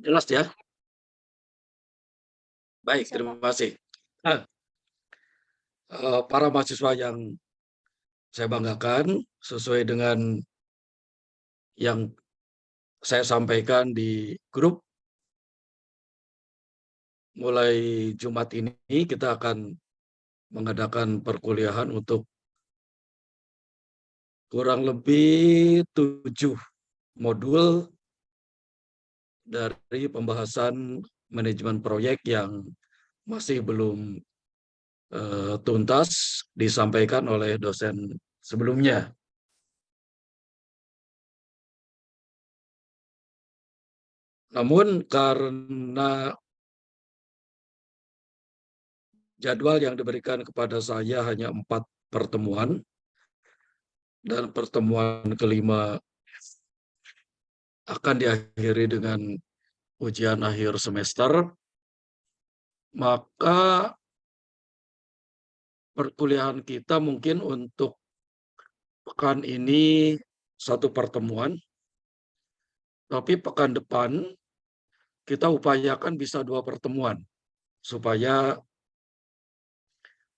Jelas ya? Baik, Bisa, terima Kak. kasih. Nah, para mahasiswa yang saya banggakan, sesuai dengan yang saya sampaikan di grup, mulai Jumat ini kita akan mengadakan perkuliahan untuk kurang lebih 7 modul dari pembahasan manajemen proyek yang masih belum tuntas disampaikan oleh dosen sebelumnya. Namun karena jadwal yang diberikan kepada saya hanya 4 pertemuan, dan pertemuan kelima akan diakhiri dengan ujian akhir semester, maka perkuliahan kita mungkin untuk pekan ini satu pertemuan, tapi pekan depan kita upayakan bisa 2 pertemuan, supaya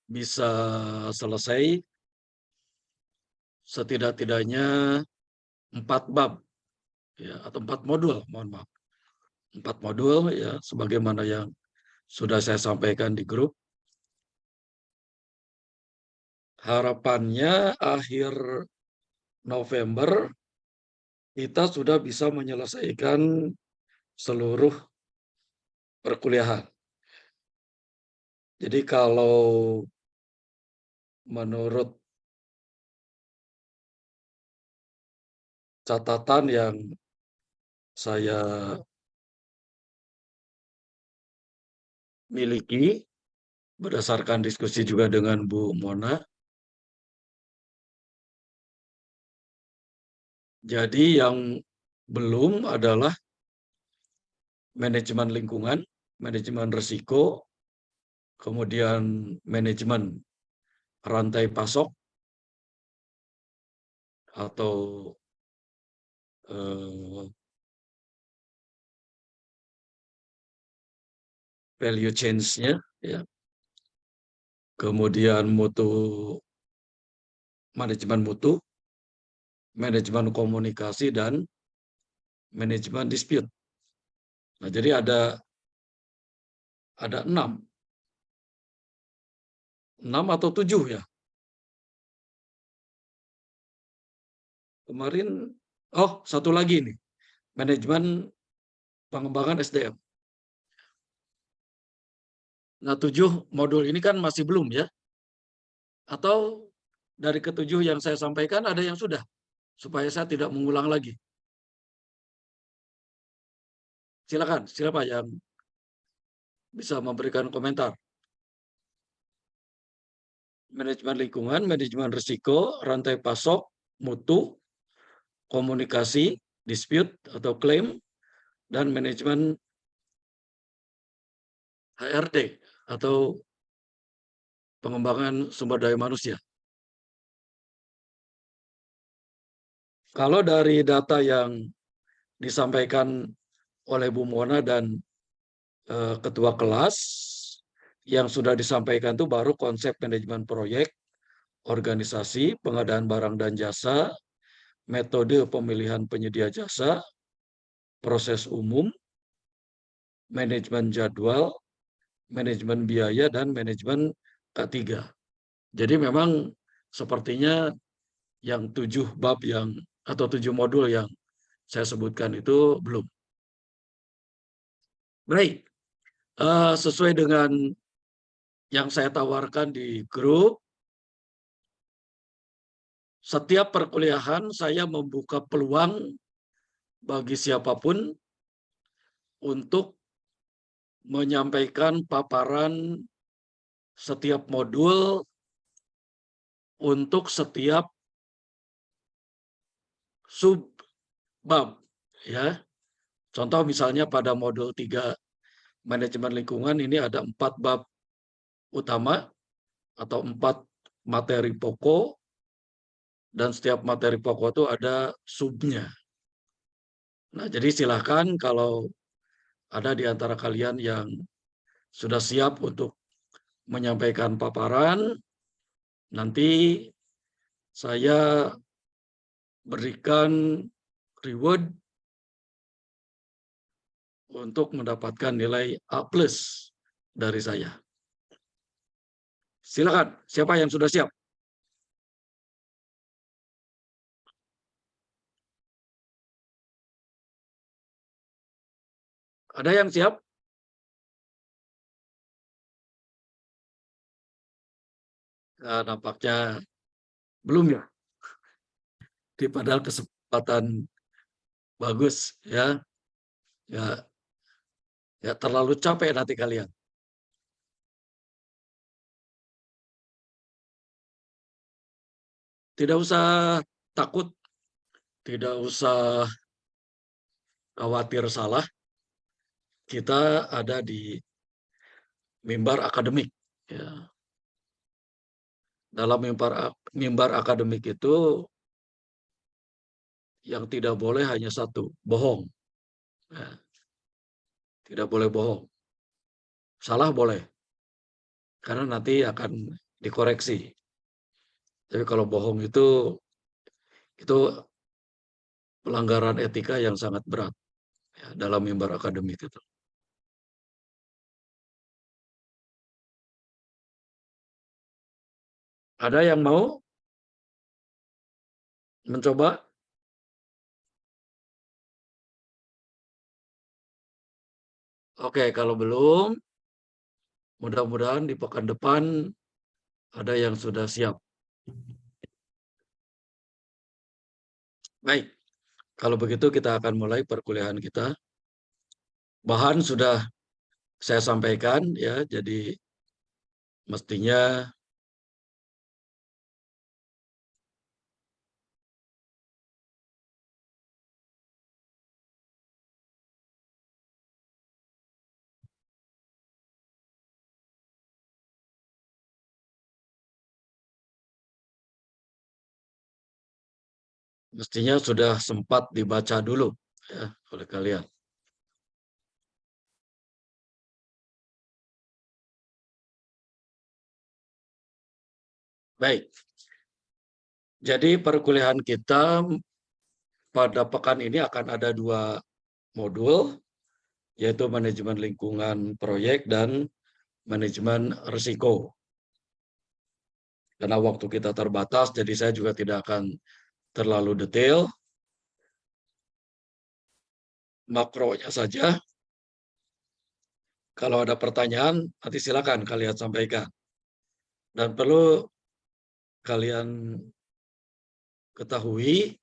bisa selesai setidak-tidaknya 4 bab, ya, atau 4 modul, mohon maaf. 4 modul, ya, sebagaimana yang sudah saya sampaikan di grup. Harapannya akhir November kita sudah bisa menyelesaikan seluruh perkuliahan. Jadi kalau menurut catatan yang saya miliki berdasarkan diskusi juga dengan Bu Mona, jadi yang belum adalah manajemen lingkungan, manajemen risiko, kemudian manajemen rantai pasok atau eh, value change-nya, ya. Kemudian manajemen mutu, manajemen komunikasi, dan manajemen dispute. Nah, jadi ada 6 atau 7 ya. Kemarin, oh, satu lagi nih, manajemen pengembangan SDM. Nah, 7 modul ini kan masih belum ya? Atau dari ketujuh yang saya sampaikan ada yang sudah? Supaya saya tidak mengulang lagi. Silakan, siapa yang bisa memberikan komentar? Manajemen lingkungan, manajemen risiko, rantai pasok, mutu, komunikasi, dispute atau klaim, dan manajemen HRD atau pengembangan sumber daya manusia. Kalau dari data yang disampaikan oleh Bu Mona dan ketua kelas, yang sudah disampaikan itu baru konsep manajemen proyek, organisasi, pengadaan barang dan jasa, metode pemilihan penyedia jasa, proses umum, manajemen jadwal, manajemen biaya, dan manajemen K3. Jadi memang sepertinya yang 7 bab atau 7 modul yang saya sebutkan itu belum. Baik, sesuai dengan yang saya tawarkan di grup, setiap perkuliahan saya membuka peluang bagi siapapun untuk menyampaikan paparan setiap modul untuk setiap sub bab, ya. Contoh misalnya pada modul 3 manajemen lingkungan ini ada 4 bab utama atau 4 materi pokok, dan setiap materi pokok itu ada subnya. Nah, jadi silakan kalau ada di antara kalian yang sudah siap untuk menyampaikan paparan, nanti saya berikan reward untuk mendapatkan nilai A+ dari saya. Silakan, siapa yang sudah siap? Ada yang siap? Nah, nampaknya belum ya. Di padahal kesempatan bagus ya. Ya, ya terlalu capek nanti kalian. Tidak usah takut, tidak usah khawatir salah. Kita ada di mimbar akademik. Ya. Dalam mimbar akademik itu yang tidak boleh hanya satu, bohong. Ya, tidak boleh bohong. Salah boleh, karena nanti akan dikoreksi. Tapi kalau bohong itu pelanggaran etika yang sangat berat ya, dalam mimbar akademik itu. Ada yang mau mencoba? Oke, kalau belum, mudah-mudahan di pekan depan ada yang sudah siap. Baik, kalau begitu kita akan mulai perkuliahan kita. Bahan sudah saya sampaikan ya, jadi mestinya sudah sempat dibaca dulu ya oleh kalian. Baik, jadi perkuliahan kita pada pekan ini akan ada 2 modul, yaitu manajemen lingkungan proyek dan manajemen risiko. Karena waktu kita terbatas, jadi saya juga tidak akan terlalu detail. Makronya saja. Kalau ada pertanyaan, nanti silakan kalian sampaikan. Dan perlu kalian ketahui,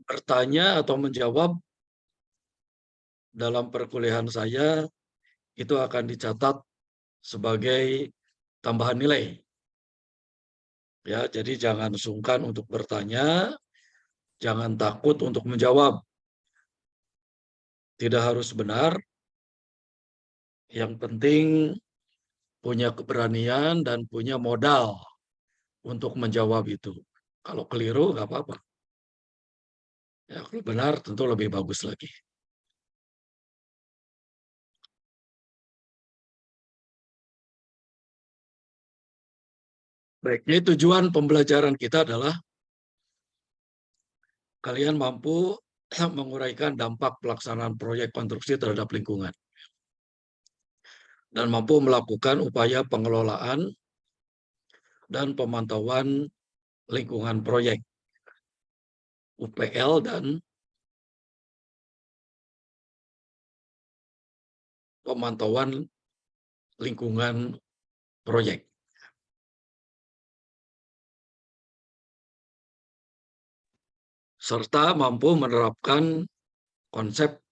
bertanya atau menjawab dalam perkuliahan saya itu akan dicatat sebagai tambahan nilai. Ya, jadi jangan sungkan untuk bertanya, jangan takut untuk menjawab. Tidak harus benar, yang penting punya keberanian dan punya modal untuk menjawab itu. Kalau keliru, nggak apa-apa. Ya, kalau benar tentu lebih bagus lagi. Baik, jadi tujuan pembelajaran kita adalah kalian mampu menguraikan dampak pelaksanaan proyek konstruksi terhadap lingkungan dan mampu melakukan upaya pengelolaan dan pemantauan lingkungan proyek UPL dan pemantauan lingkungan proyek. Serta mampu menerapkan konsep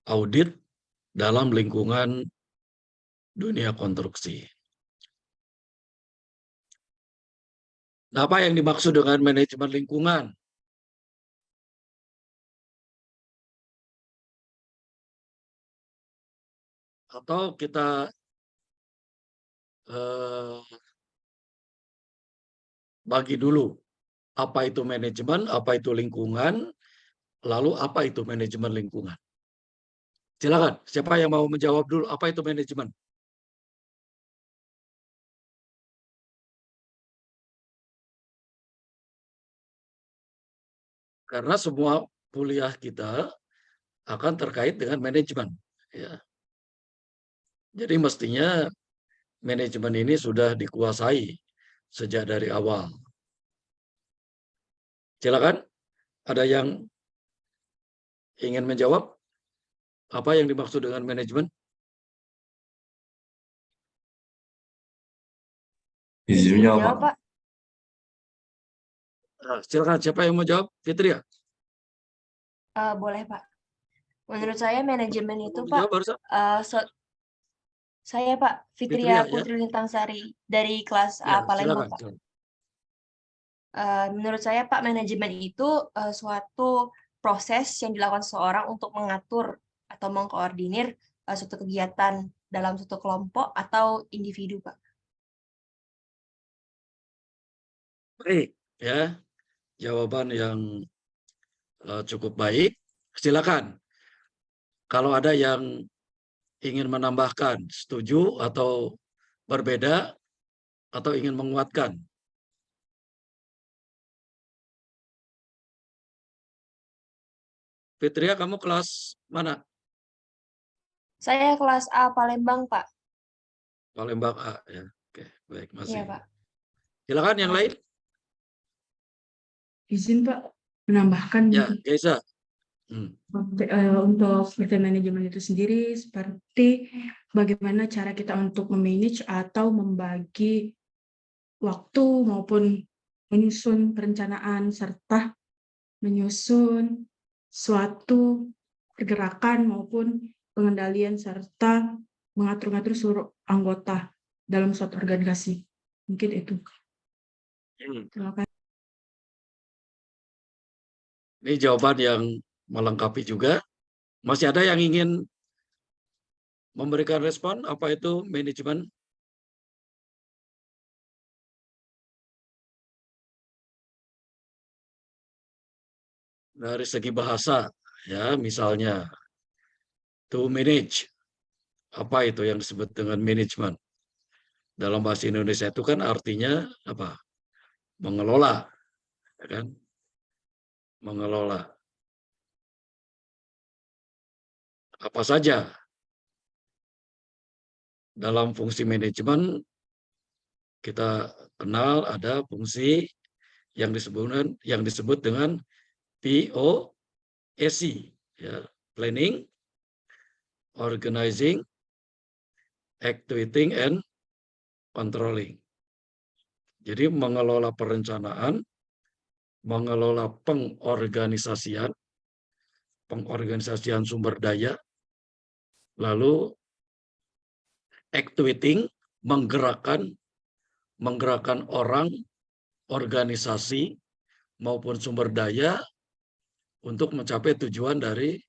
audit dalam lingkungan dunia konstruksi. Nah, apa yang dimaksud dengan manajemen lingkungan? Atau kita bagi dulu apa itu manajemen, apa itu lingkungan, lalu apa itu manajemen lingkungan. Silakan, siapa yang mau menjawab dulu apa itu manajemen? Karena semua kuliah kita akan terkait dengan manajemen. Ya. Jadi mestinya manajemen ini sudah dikuasai sejak dari awal. Silakan, ada yang ingin menjawab apa yang dimaksud dengan manajemen? Izin menjawab, Pak. Silakan, siapa yang mau jawab? Fitria. Boleh, Pak. Menurut saya manajemen itu, Mau Pak, jawab barusan? saya, Pak, Fitria, Fitria ya? Putri Lintangsari dari kelas Ya, A Palembang, silakan. Pak. Menurut saya, Pak, manajemen itu suatu proses yang dilakukan seseorang untuk mengatur atau mengkoordinir suatu kegiatan dalam suatu kelompok atau individu, Pak. Baik, ya. Jawaban yang cukup baik. Silakan. Kalau ada yang ingin menambahkan, setuju atau berbeda atau ingin menguatkan. Fitria, kamu kelas mana? Saya kelas A Palembang, Pak. Palembang A, ya. Oke, baik, masih. Iya, Pak. Silakan yang lain. Izin Pak, menambahkan Ya, Geisa. untuk PT manajemen itu sendiri seperti bagaimana cara kita untuk memanage atau membagi waktu maupun menyusun perencanaan serta menyusun suatu pergerakan maupun pengendalian serta mengatur-ngatur seluruh anggota dalam suatu organisasi. Mungkin itu. Terima kasih. Ini jawaban yang melengkapi juga. Masih ada yang ingin memberikan respon apa itu manajemen? Dari segi bahasa, ya, misalnya to manage. Apa itu yang disebut dengan manajemen? Dalam bahasa Indonesia itu kan artinya apa? Mengelola, ya kan? Mengelola. Apa saja dalam fungsi manajemen kita kenal ada fungsi yang disebut dengan POSC, ya, planning, organizing, activating, and controlling. Jadi mengelola perencanaan, mengelola pengorganisasian sumber daya, lalu activating, menggerakkan orang, organisasi, maupun sumber daya untuk mencapai tujuan dari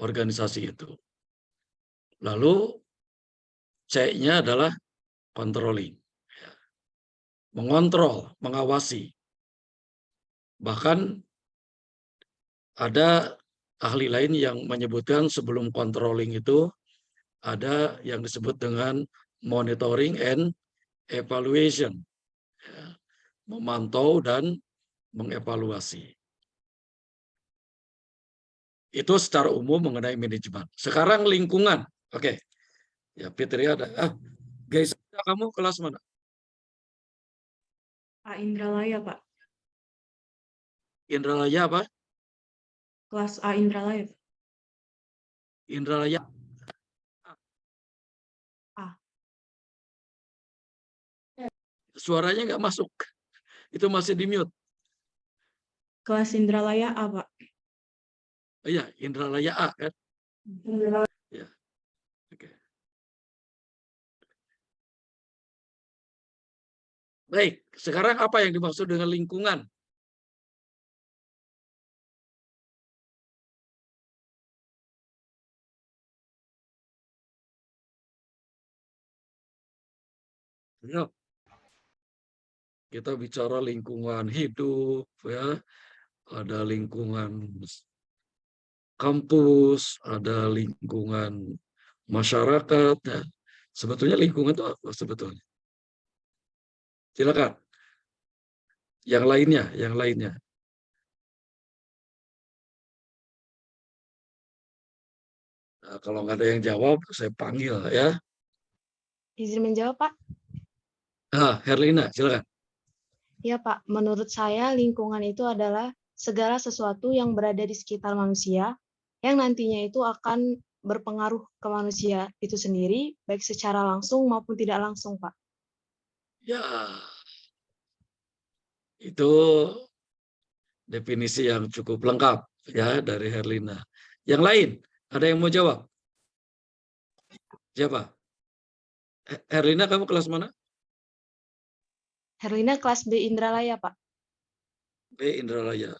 organisasi itu. Lalu C-nya adalah controlling. Mengontrol, mengawasi. Bahkan ada ahli lain yang menyebutkan sebelum controlling itu ada yang disebut dengan monitoring and evaluation. Memantau dan mengevaluasi. Itu secara umum mengenai manajemen. Sekarang lingkungan. Oke. Ya, Fitri ada. Guys, kamu kelas mana? Pak Indralaya, Pak. Indralaya apa? Kelas A Indralaya. Indralaya. A. Suaranya nggak masuk. Itu masih di mute. Kelas Indralaya A, Pak. Oh, iya, Indralaya A kan? Ya. Oke. Baik, sekarang apa yang dimaksud dengan lingkungan? Ya. Kita bicara lingkungan hidup, ya, ada lingkungan kampus, ada lingkungan masyarakat. Ya. Sebetulnya lingkungan itu apa sebetulnya? Silakan. Yang lainnya. Nah, kalau nggak ada yang jawab, saya panggil ya. Izin menjawab, Pak? Herlina, silakan. Ya, Pak. Menurut saya, lingkungan itu adalah segala sesuatu yang berada di sekitar manusia, yang nantinya itu akan berpengaruh ke manusia itu sendiri, baik secara langsung maupun tidak langsung, Pak. Ya, itu definisi yang cukup lengkap ya dari Herlina. Yang lain, ada yang mau jawab? Siapa? Herlina, kamu kelas mana? Herlina kelas B Indralaya, Pak. B Indralaya.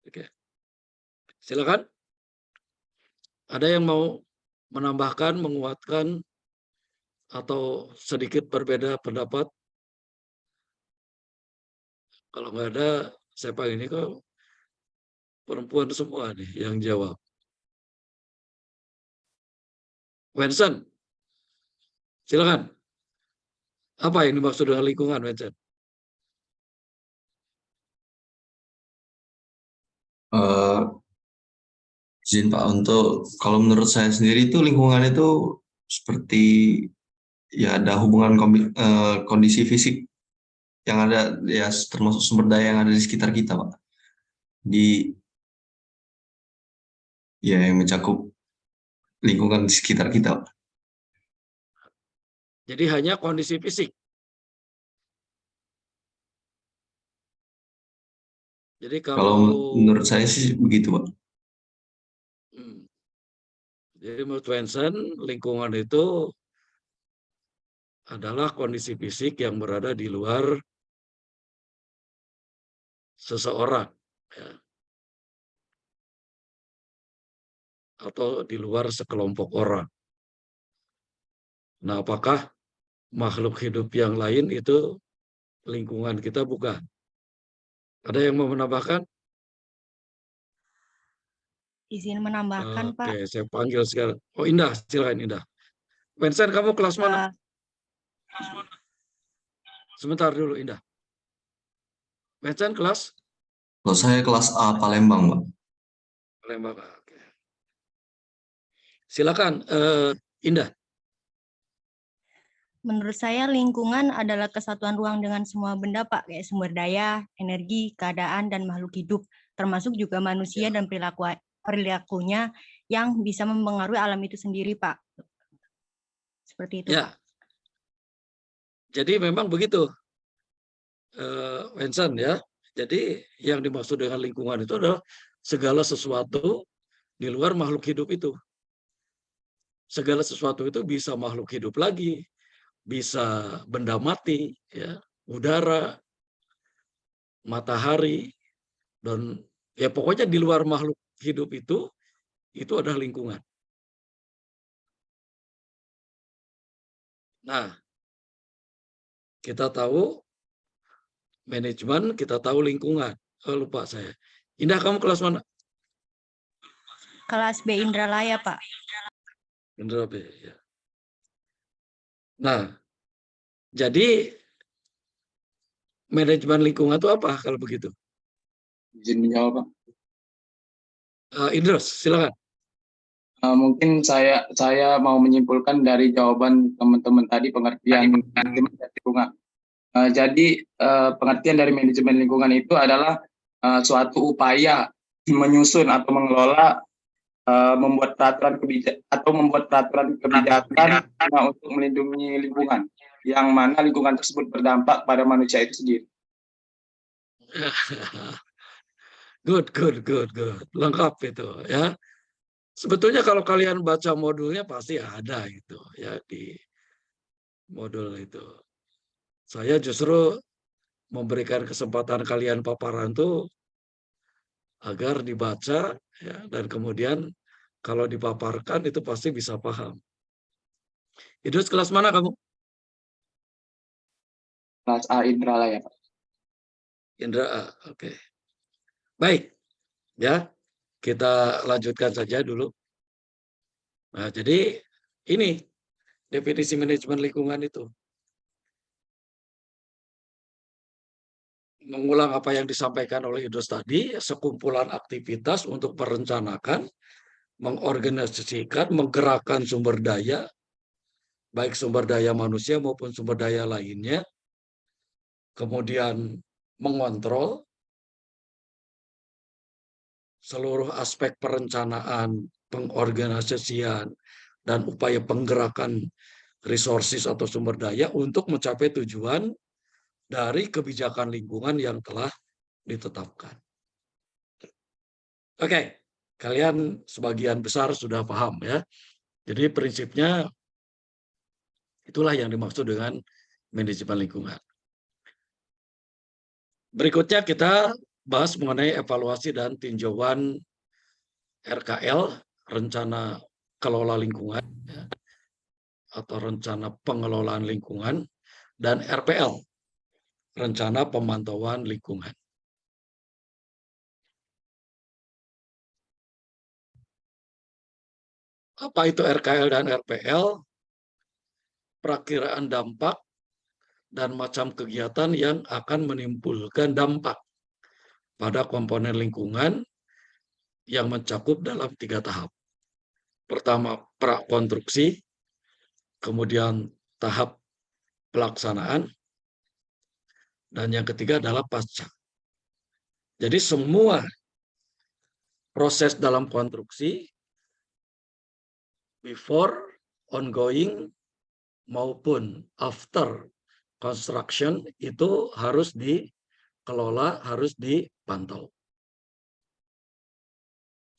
Oke. Silakan. Ada yang mau menambahkan, menguatkan, atau sedikit berbeda pendapat? Kalau nggak ada, saya panggil ini kok perempuan semua nih yang jawab. Wensen, silakan. Apa yang dimaksud dengan lingkungan, Wensen? Izin Pak, untuk kalau menurut saya sendiri itu lingkungan itu seperti ya ada hubungan kondisi fisik yang ada ya termasuk sumber daya yang ada di sekitar kita Pak. Yang mencakup lingkungan di sekitar kita Pak. Jadi hanya kondisi fisik. Jadi Kalau menurut saya sih begitu Pak. Jadi menurut Wensen, lingkungan itu adalah kondisi fisik yang berada di luar seseorang, ya, atau di luar sekelompok orang. Nah, apakah makhluk hidup yang lain itu lingkungan kita? Bukan. Ada yang mau menambahkan? Izin menambahkan, Pak. Oke, saya panggil sekarang. Oh, Indah, silakan Indah. Wensen, kamu kelas mana? Sebentar dulu, Indah. Wensen kelas? Kalau saya kelas A Palembang Pak. Palembang. Oke. Silakan, Indah. Menurut saya lingkungan adalah kesatuan ruang dengan semua benda, Pak, kayak sumber daya, energi, keadaan, dan makhluk hidup, termasuk juga manusia dan perilakunya yang bisa mempengaruhi alam itu sendiri, Pak. Seperti itu, Ya. Pak. Jadi memang begitu, Wensen ya. Jadi yang dimaksud dengan lingkungan itu adalah segala sesuatu di luar makhluk hidup itu. Segala sesuatu itu bisa makhluk hidup lagi, bisa benda mati, ya, udara, matahari, dan ya pokoknya di luar makhluk hidup itu adalah lingkungan. Nah, kita tahu manajemen, kita tahu lingkungan. Lupa saya. Indah, kamu kelas mana? Kelas B Indralaya, Pak. Indra B, ya. Nah, jadi manajemen lingkungan itu apa kalau begitu? Izin menjawab, Pak. Indros, silakan. Mungkin saya mau menyimpulkan dari jawaban teman-teman tadi pengertian manajemen lingkungan. Jadi pengertian dari manajemen lingkungan itu adalah suatu upaya menyusun atau mengelola membuat peraturan kebijakan untuk melindungi lingkungan, yang mana lingkungan tersebut berdampak pada manusia itu sendiri. Good. Lengkap itu ya. Sebetulnya kalau kalian baca modulnya pasti ada itu ya di modul itu. Saya justru memberikan kesempatan kalian paparan tuh agar dibaca ya, dan kemudian kalau dipaparkan itu pasti bisa paham. Idrus kelas mana kamu? Kelas A Indralaya, Pak. Indra A, oke. Baik. Ya, kita lanjutkan saja dulu. Nah, jadi ini definisi manajemen lingkungan itu. Mengulang apa yang disampaikan oleh Idrus tadi, sekumpulan aktivitas untuk merencanakan, mengorganisasikan, menggerakkan sumber daya, baik sumber daya manusia maupun sumber daya lainnya, kemudian mengontrol seluruh aspek perencanaan, pengorganisasian, dan upaya penggerakan resources atau sumber daya untuk mencapai tujuan dari kebijakan lingkungan yang telah ditetapkan. Oke, kalian sebagian besar sudah paham ya. Jadi prinsipnya itulah yang dimaksud dengan manajemen lingkungan. Berikutnya kita bahas mengenai evaluasi dan tinjauan RKL, rencana kelola lingkungan, ya, atau rencana pengelolaan lingkungan, dan RPL, rencana pemantauan lingkungan. Apa itu RKL dan RPL? Perakiraan dampak dan macam kegiatan yang akan menimbulkan dampak pada komponen lingkungan yang mencakup dalam 3 tahap. Pertama, prakonstruksi, kemudian tahap pelaksanaan, dan yang ketiga adalah pasca. Jadi semua proses dalam konstruksi, before, ongoing, maupun after construction itu harus dikelola, harus dipantau.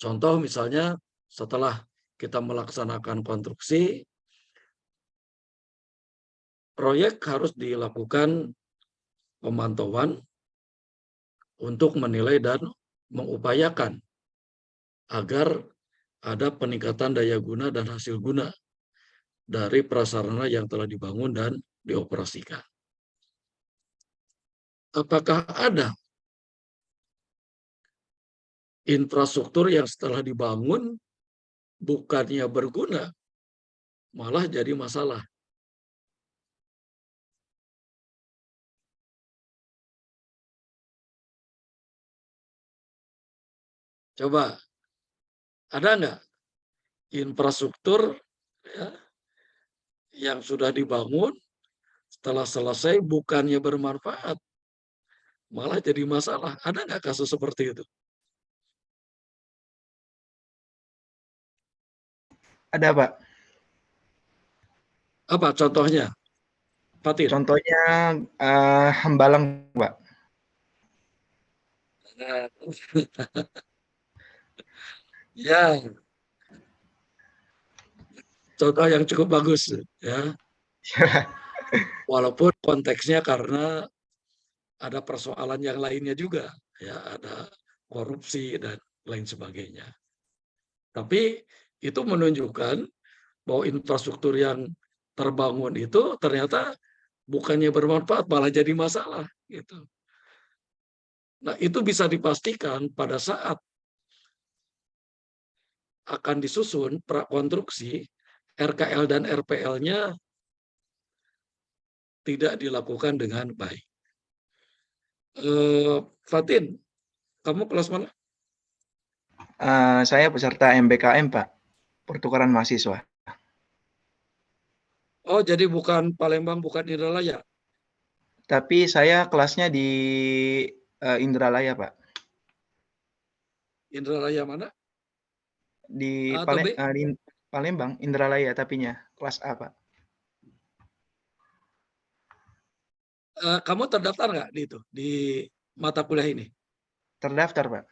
Contoh misalnya setelah kita melaksanakan konstruksi, proyek harus dilakukan pemantauan untuk menilai dan mengupayakan agar ada peningkatan daya guna dan hasil guna dari prasarana yang telah dibangun dan dioperasikan. Apakah ada infrastruktur yang setelah dibangun bukannya berguna, malah jadi masalah? Coba, ada nggak infrastruktur ya, yang sudah dibangun setelah selesai bukannya bermanfaat, malah jadi masalah? Ada nggak kasus seperti itu? Ada, Pak. Apa contohnya, Fatin? Contohnya Hambalang, Pak. Ya, contoh yang cukup bagus ya. Walaupun konteksnya karena ada persoalan yang lainnya juga, ya ada korupsi dan lain sebagainya. Tapi itu menunjukkan bahwa infrastruktur yang terbangun itu ternyata bukannya bermanfaat, malah jadi masalah gitu. Nah, itu bisa dipastikan pada saat akan disusun prakonstruksi, RKL dan RPL-nya tidak dilakukan dengan baik. Fatin, kamu kelas mana? Saya peserta MBKM, Pak. Pertukaran mahasiswa. Oh, jadi bukan Palembang, bukan Indralaya? Tapi saya kelasnya di Indralaya, Pak. Indralaya mana? Di A atau B? Palembang, Indralaya tapinya. Kelas A, Pak. Kamu terdaftar nggak di mata kuliah ini? Terdaftar, Pak.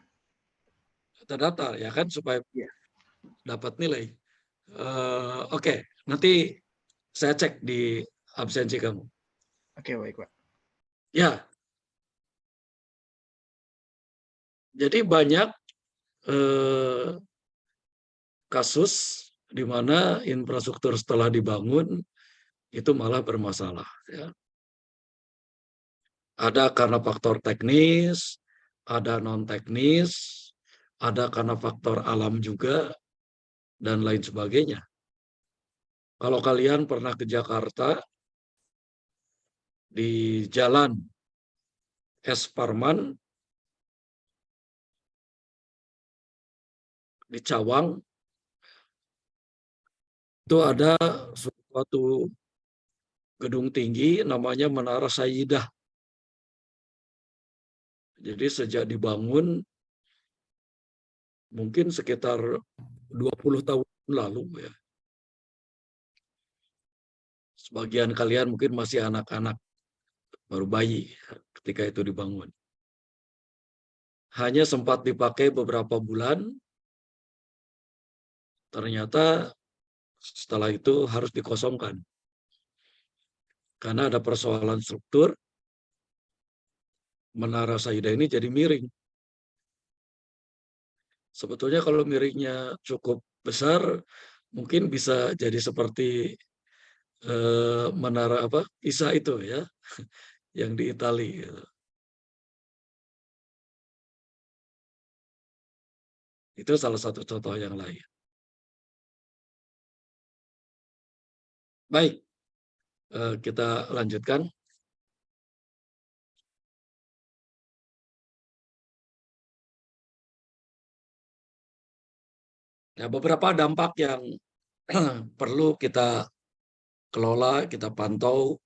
Terdaftar ya kan, supaya Iya. dapat nilai. Oke, nanti saya cek di absensi kamu. Oke, baik, Pak. Ya, jadi banyak kasus di mana infrastruktur setelah dibangun itu malah bermasalah. Ya. Ada karena faktor teknis, ada non teknis, ada karena faktor alam juga, dan lain sebagainya. Kalau kalian pernah ke Jakarta, di Jalan S. Parman, di Cawang, itu ada suatu gedung tinggi namanya Menara Sayyidah. Jadi sejak dibangun, mungkin sekitar 20 tahun lalu ya. Sebagian kalian mungkin masih anak-anak, baru bayi ketika itu dibangun. Hanya sempat dipakai beberapa bulan, ternyata setelah itu harus dikosongkan. Karena ada persoalan struktur, Menara Sayyidah ini jadi miring. Sebetulnya kalau miringnya cukup besar, mungkin bisa jadi seperti menara Pisa itu ya, yang di Itali. Gitu. Itu salah satu contoh yang lain. Baik, kita lanjutkan. Ya, beberapa dampak yang perlu kita kelola, kita pantau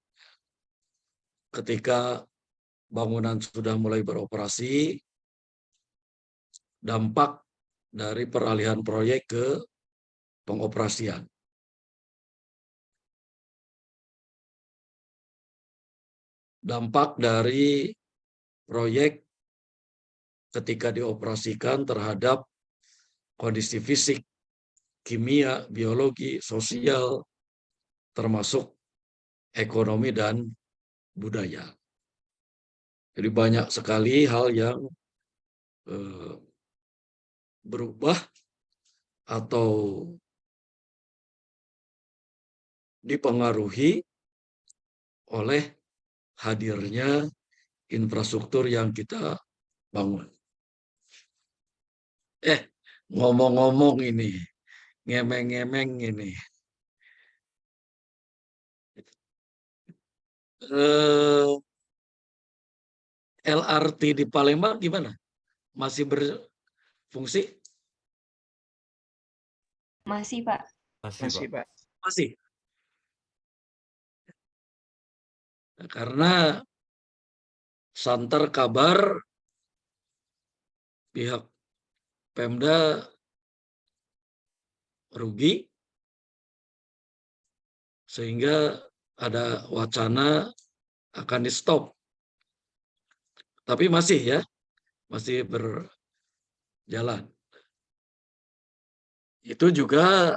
ketika bangunan sudah mulai beroperasi, dampak dari peralihan proyek ke pengoperasian. Dampak dari proyek ketika dioperasikan terhadap kondisi fisik, kimia, biologi, sosial, termasuk ekonomi dan budaya. Jadi banyak sekali hal yang berubah atau dipengaruhi oleh hadirnya infrastruktur yang kita bangun. Ngomong-ngomong ini, ngemeng-ngemeng ini. LRT di Palembang gimana? Masih berfungsi? Masih, Pak. Masih, Pak. Masih. Karena santer kabar pihak Pemda rugi, sehingga ada wacana akan di-stop. Tapi masih ya, masih berjalan. Itu juga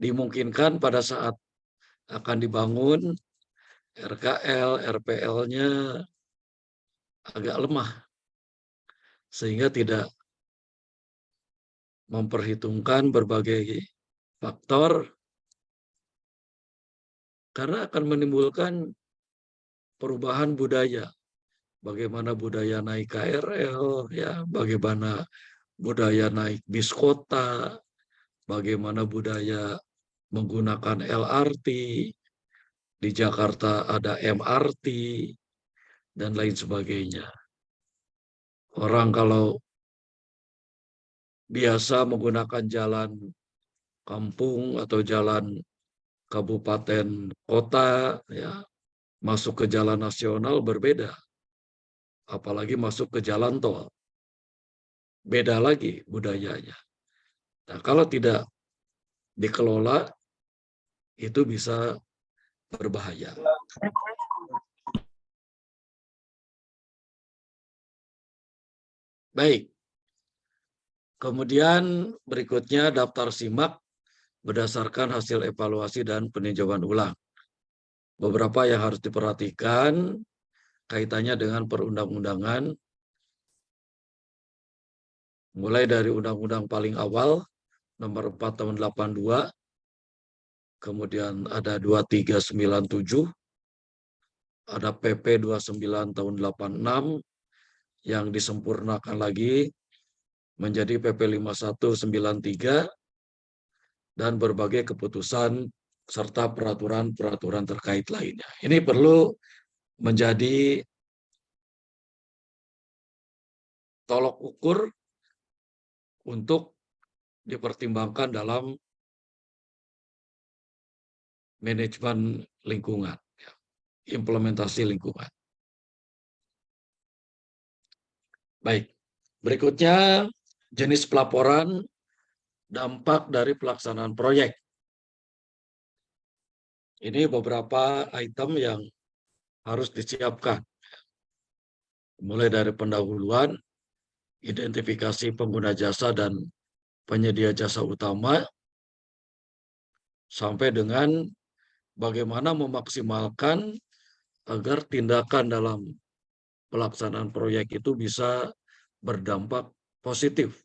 dimungkinkan pada saat akan dibangun, RKL, RPL-nya agak lemah, sehingga tidak memperhitungkan berbagai faktor, karena akan menimbulkan perubahan budaya. Bagaimana budaya naik KRL, ya, bagaimana budaya naik bis kota, bagaimana budaya menggunakan LRT, di Jakarta ada MRT, dan lain sebagainya. Orang kalau biasa menggunakan jalan kampung atau jalan kabupaten kota, ya, masuk ke jalan nasional berbeda. Apalagi masuk ke jalan tol. Beda lagi budayanya. Nah, kalau tidak dikelola, itu bisa berbahaya. Baik. Kemudian berikutnya daftar simak berdasarkan hasil evaluasi dan peninjauan ulang. Beberapa yang harus diperhatikan kaitannya dengan perundang-undangan, mulai dari undang-undang paling awal, nomor 4 tahun 82, kemudian ada 2397, ada PP 29 tahun 86, yang disempurnakan lagi menjadi PP 5193 dan berbagai keputusan serta peraturan-peraturan terkait lainnya. Ini perlu menjadi tolok ukur untuk dipertimbangkan dalam manajemen lingkungan, implementasi lingkungan. Baik, berikutnya jenis pelaporan dampak dari pelaksanaan proyek. Ini beberapa item yang harus disiapkan. Mulai dari pendahuluan, identifikasi pengguna jasa dan penyedia jasa utama, sampai dengan bagaimana memaksimalkan agar tindakan dalam pelaksanaan proyek itu bisa berdampak positif.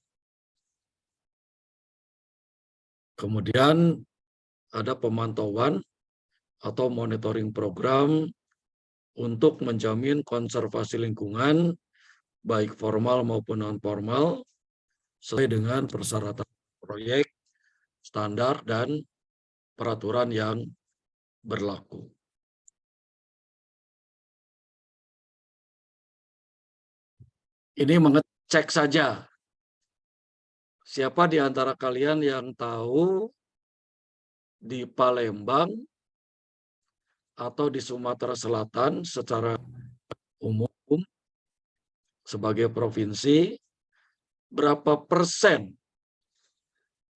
Kemudian ada pemantauan atau monitoring program untuk menjamin konservasi lingkungan, baik formal maupun non-formal, sesuai dengan persyaratan proyek, standar, dan peraturan yang berlaku. Ini mengecek saja. Siapa di antara kalian yang tahu di Palembang atau di Sumatera Selatan secara umum sebagai provinsi, berapa persen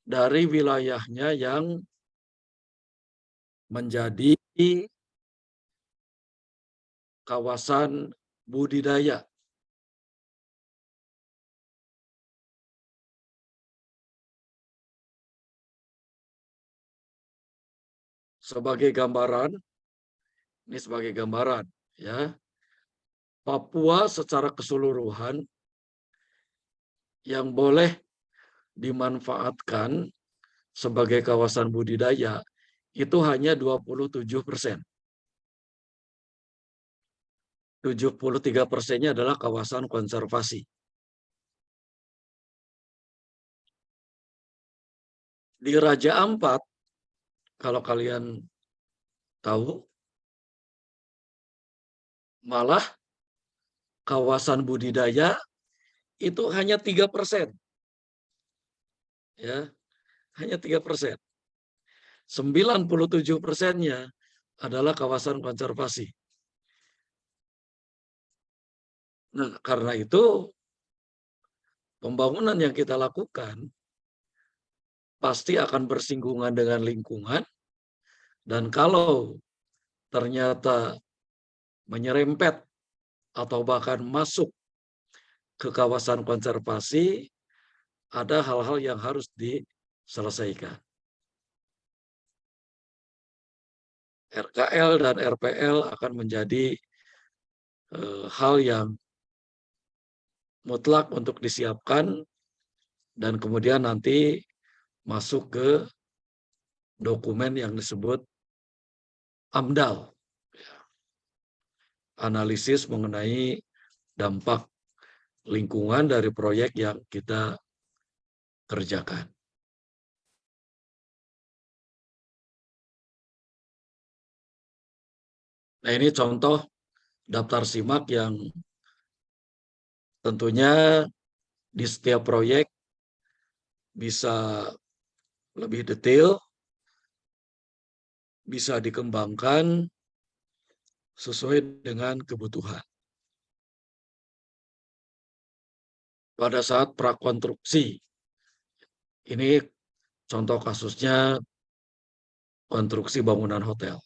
dari wilayahnya yang menjadi kawasan budidaya? Sebagai gambaran, ini sebagai gambaran, ya, Papua secara keseluruhan yang boleh dimanfaatkan sebagai kawasan budidaya itu hanya 27%. 73%-nya adalah kawasan konservasi. Di Raja Ampat, kalau kalian tahu, malah kawasan budidaya itu hanya 3%. Ya, hanya 3%. 97%-nya adalah kawasan konservasi. Nah, karena itu pembangunan yang kita lakukan pasti akan bersinggungan dengan lingkungan, dan kalau ternyata menyerempet atau bahkan masuk ke kawasan konservasi, ada hal-hal yang harus diselesaikan. RKL dan RPL akan menjadi hal yang mutlak untuk disiapkan dan kemudian nanti masuk ke dokumen yang disebut AMDAL, analisis mengenai dampak lingkungan dari proyek yang kita kerjakan. Nah, ini contoh daftar simak yang tentunya di setiap proyek bisa lebih detail, bisa dikembangkan sesuai dengan kebutuhan. Pada saat prakonstruksi, ini contoh kasusnya konstruksi bangunan hotel.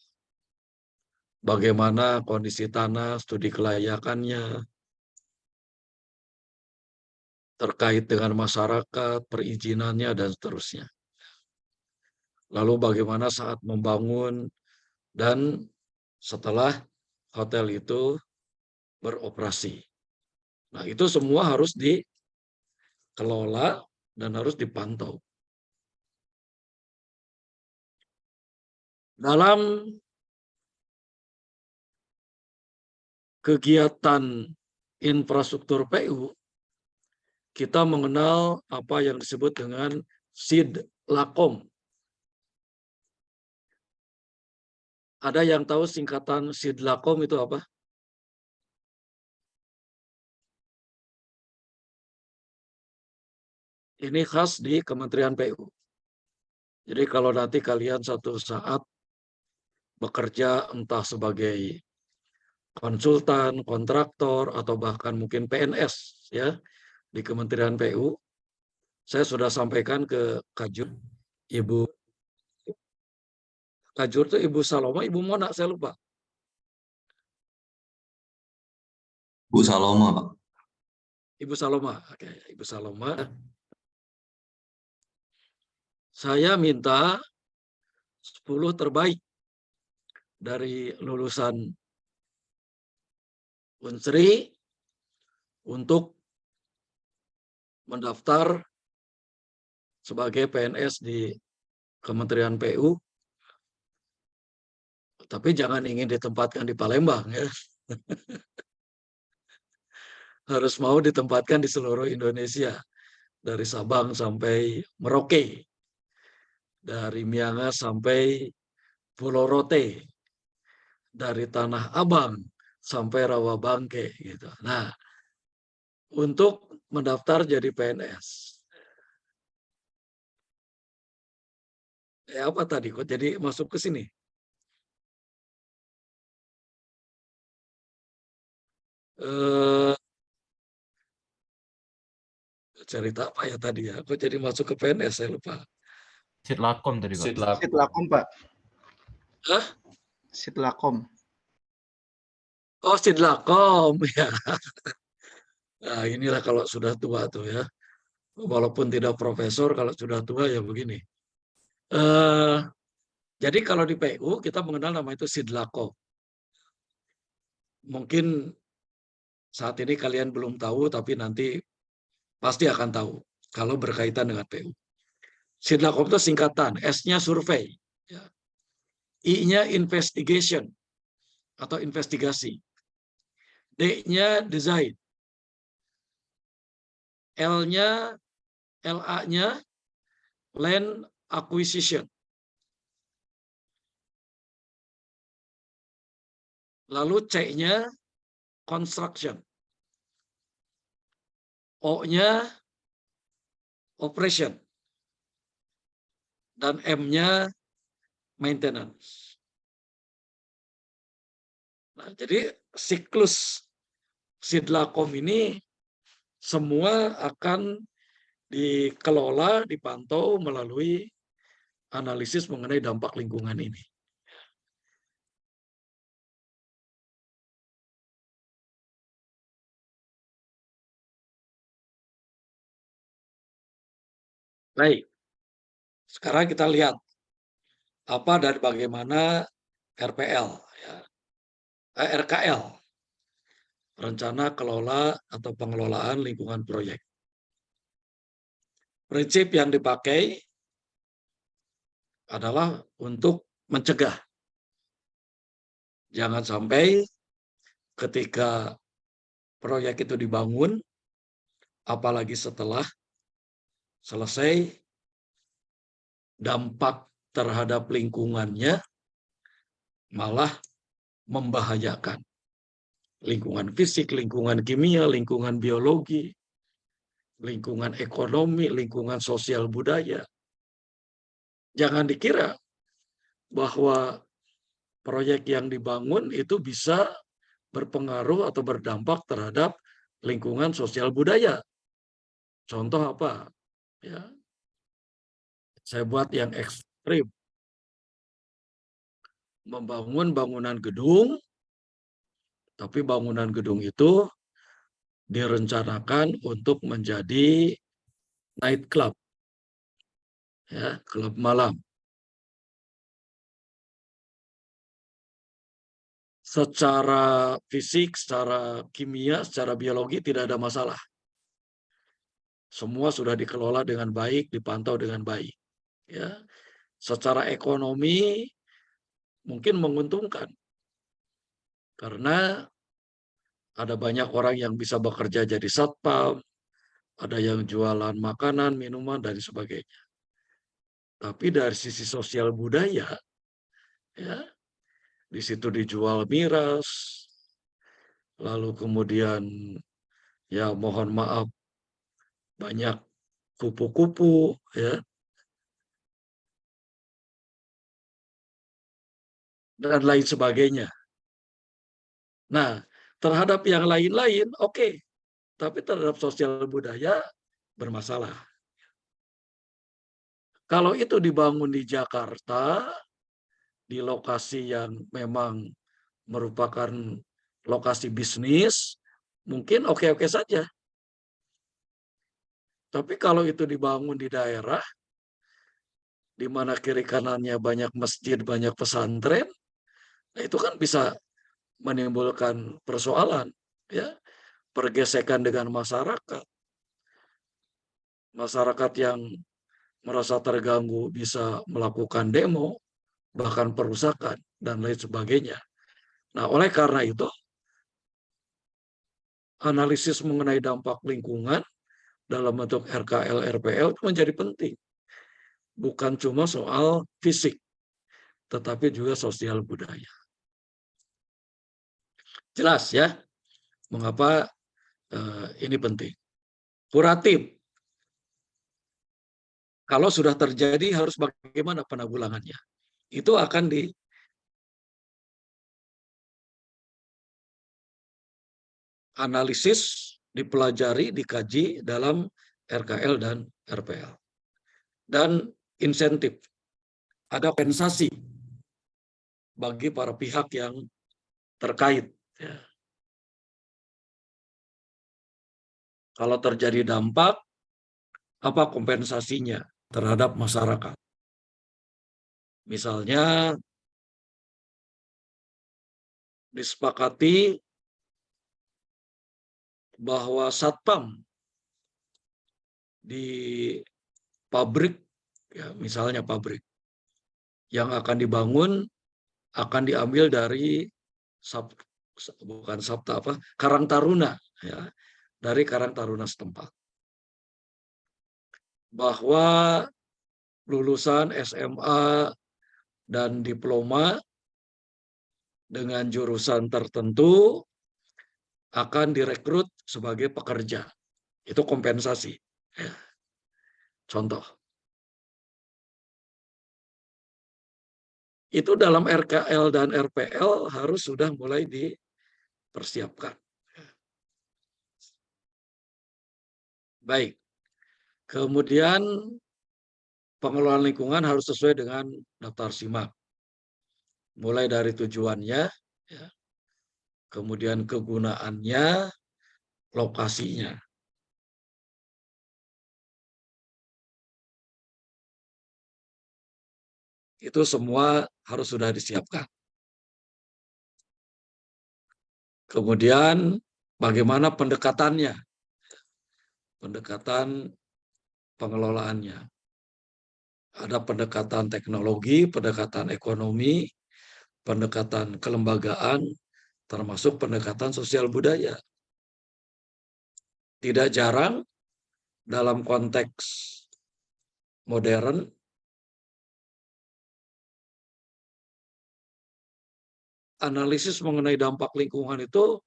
Bagaimana kondisi tanah, studi kelayakannya, terkait dengan masyarakat, perizinannya, dan seterusnya. Lalu bagaimana saat membangun dan setelah hotel itu beroperasi. Nah, itu semua harus dikelola dan harus dipantau. Dalam kegiatan infrastruktur PU, kita mengenal apa yang disebut dengan SIDLAKOM. Ada yang tahu singkatan SIDLAKOM itu apa? Ini khas di Kementerian PU. Jadi kalau nanti kalian satu saat bekerja entah sebagai konsultan, kontraktor, atau bahkan mungkin PNS ya di Kementerian PU, saya sudah sampaikan ke Kajur, Ibu Kajur itu Ibu Saloma, Ibu Mona, saya lupa. Bu Saloma, Pak. Ibu Saloma, oke, Ibu Saloma. Saya minta 10 terbaik dari lulusan Unsri untuk mendaftar sebagai PNS di Kementerian PU, tapi jangan ingin ditempatkan di Palembang ya. Harus mau ditempatkan di seluruh Indonesia, dari Sabang sampai Merauke, dari Miangas sampai Pulau Rote, dari Tanah Abang sampai Rawabangke gitu. Nah, untuk mendaftar jadi PNS. Ya apa tadi kok jadi masuk ke sini? Cerita apa ya tadi ya? Kok jadi masuk ke PNS, saya lupa. Sitlakom tadi, Pak. Sitlakom, Pak. Hah? Sitlakom. Oh, Sidlakom ya. Nah, inilah kalau sudah tua tuh ya. Walaupun tidak profesor, kalau sudah tua ya begini. Jadi kalau di PU kita mengenal nama itu Sidlakom. Mungkin saat ini kalian belum tahu, tapi nanti pasti akan tahu kalau berkaitan dengan PU. Sidlakom itu singkatan, S-nya survei, ya. I-nya investigation atau investigasi, D-nya design, L-nya LA-nya land acquisition. Lalu C-nya construction. O-nya operation. Dan M-nya maintenance. Nah, jadi siklus Sidlakom ini semua akan dikelola, dipantau melalui analisis mengenai dampak lingkungan ini. Baik, sekarang kita lihat apa dan bagaimana RPL, ya. RKL, Rencana Kelola atau Pengelolaan Lingkungan Proyek. Prinsip yang dipakai adalah untuk mencegah. Jangan sampai ketika proyek itu dibangun, apalagi setelah selesai, dampak terhadap lingkungannya malah membahayakan. Lingkungan fisik, lingkungan kimia, lingkungan biologi, lingkungan ekonomi, lingkungan sosial budaya. Jangan dikira bahwa proyek yang dibangun itu bisa berpengaruh atau berdampak terhadap lingkungan sosial budaya. Contoh apa? Ya, saya buat yang ekstrim. Membangun bangunan gedung, tapi bangunan gedung itu direncanakan untuk menjadi night club, ya, klub malam. Secara fisik, secara kimia, secara biologi tidak ada masalah. Semua sudah dikelola dengan baik, dipantau dengan baik. Ya, secara ekonomi mungkin menguntungkan karena ada banyak orang yang bisa bekerja jadi satpam, ada yang jualan makanan, minuman, dan sebagainya. Tapi dari sisi sosial budaya, ya, di situ dijual miras, lalu kemudian ya mohon maaf banyak kupu-kupu, ya, dan lain sebagainya. Nah, terhadap yang lain-lain, oke. Tapi terhadap sosial budaya, bermasalah. Kalau itu dibangun di Jakarta, di lokasi yang memang merupakan lokasi bisnis, mungkin oke-oke saja. Tapi kalau itu dibangun di daerah, di mana kiri kanannya banyak masjid, banyak pesantren, nah itu kan bisa menimbulkan persoalan, ya, pergesekan dengan masyarakat. Masyarakat yang merasa terganggu bisa melakukan demo, bahkan perusakan, dan lain sebagainya. Nah, oleh karena itu, analisis mengenai dampak lingkungan dalam bentuk RKL, RPL menjadi penting. Bukan cuma soal fisik, tetapi juga sosial budaya. Jelas ya, mengapa ini penting. Kuratif. Kalau sudah terjadi harus bagaimana penanggulangannya. Itu akan dianalisis, dipelajari, dikaji dalam RKL dan RPL. Dan insentif. Ada kompensasi bagi para pihak yang terkait. Ya. Kalau terjadi dampak, apa kompensasinya terhadap masyarakat? Misalnya, disepakati bahwa satpam di pabrik, ya, misalnya pabrik yang akan dibangun akan diambil dari Karang Taruna, ya, dari Karang Taruna setempat. Bahwa lulusan SMA dan diploma dengan jurusan tertentu akan direkrut sebagai pekerja. Itu kompensasi. Ya. Contoh. Itu dalam RKL dan RPL harus sudah mulai dipersiapkan. Baik. Kemudian pengelolaan lingkungan harus sesuai dengan daftar simak. Mulai dari tujuannya, ya, kemudian kegunaannya, lokasinya. Itu semua harus sudah disiapkan. Kemudian bagaimana pendekatannya? Pendekatan pengelolaannya. Ada pendekatan teknologi, pendekatan ekonomi, pendekatan kelembagaan, termasuk pendekatan sosial budaya. Tidak jarang dalam konteks modern, analisis mengenai dampak lingkungan itu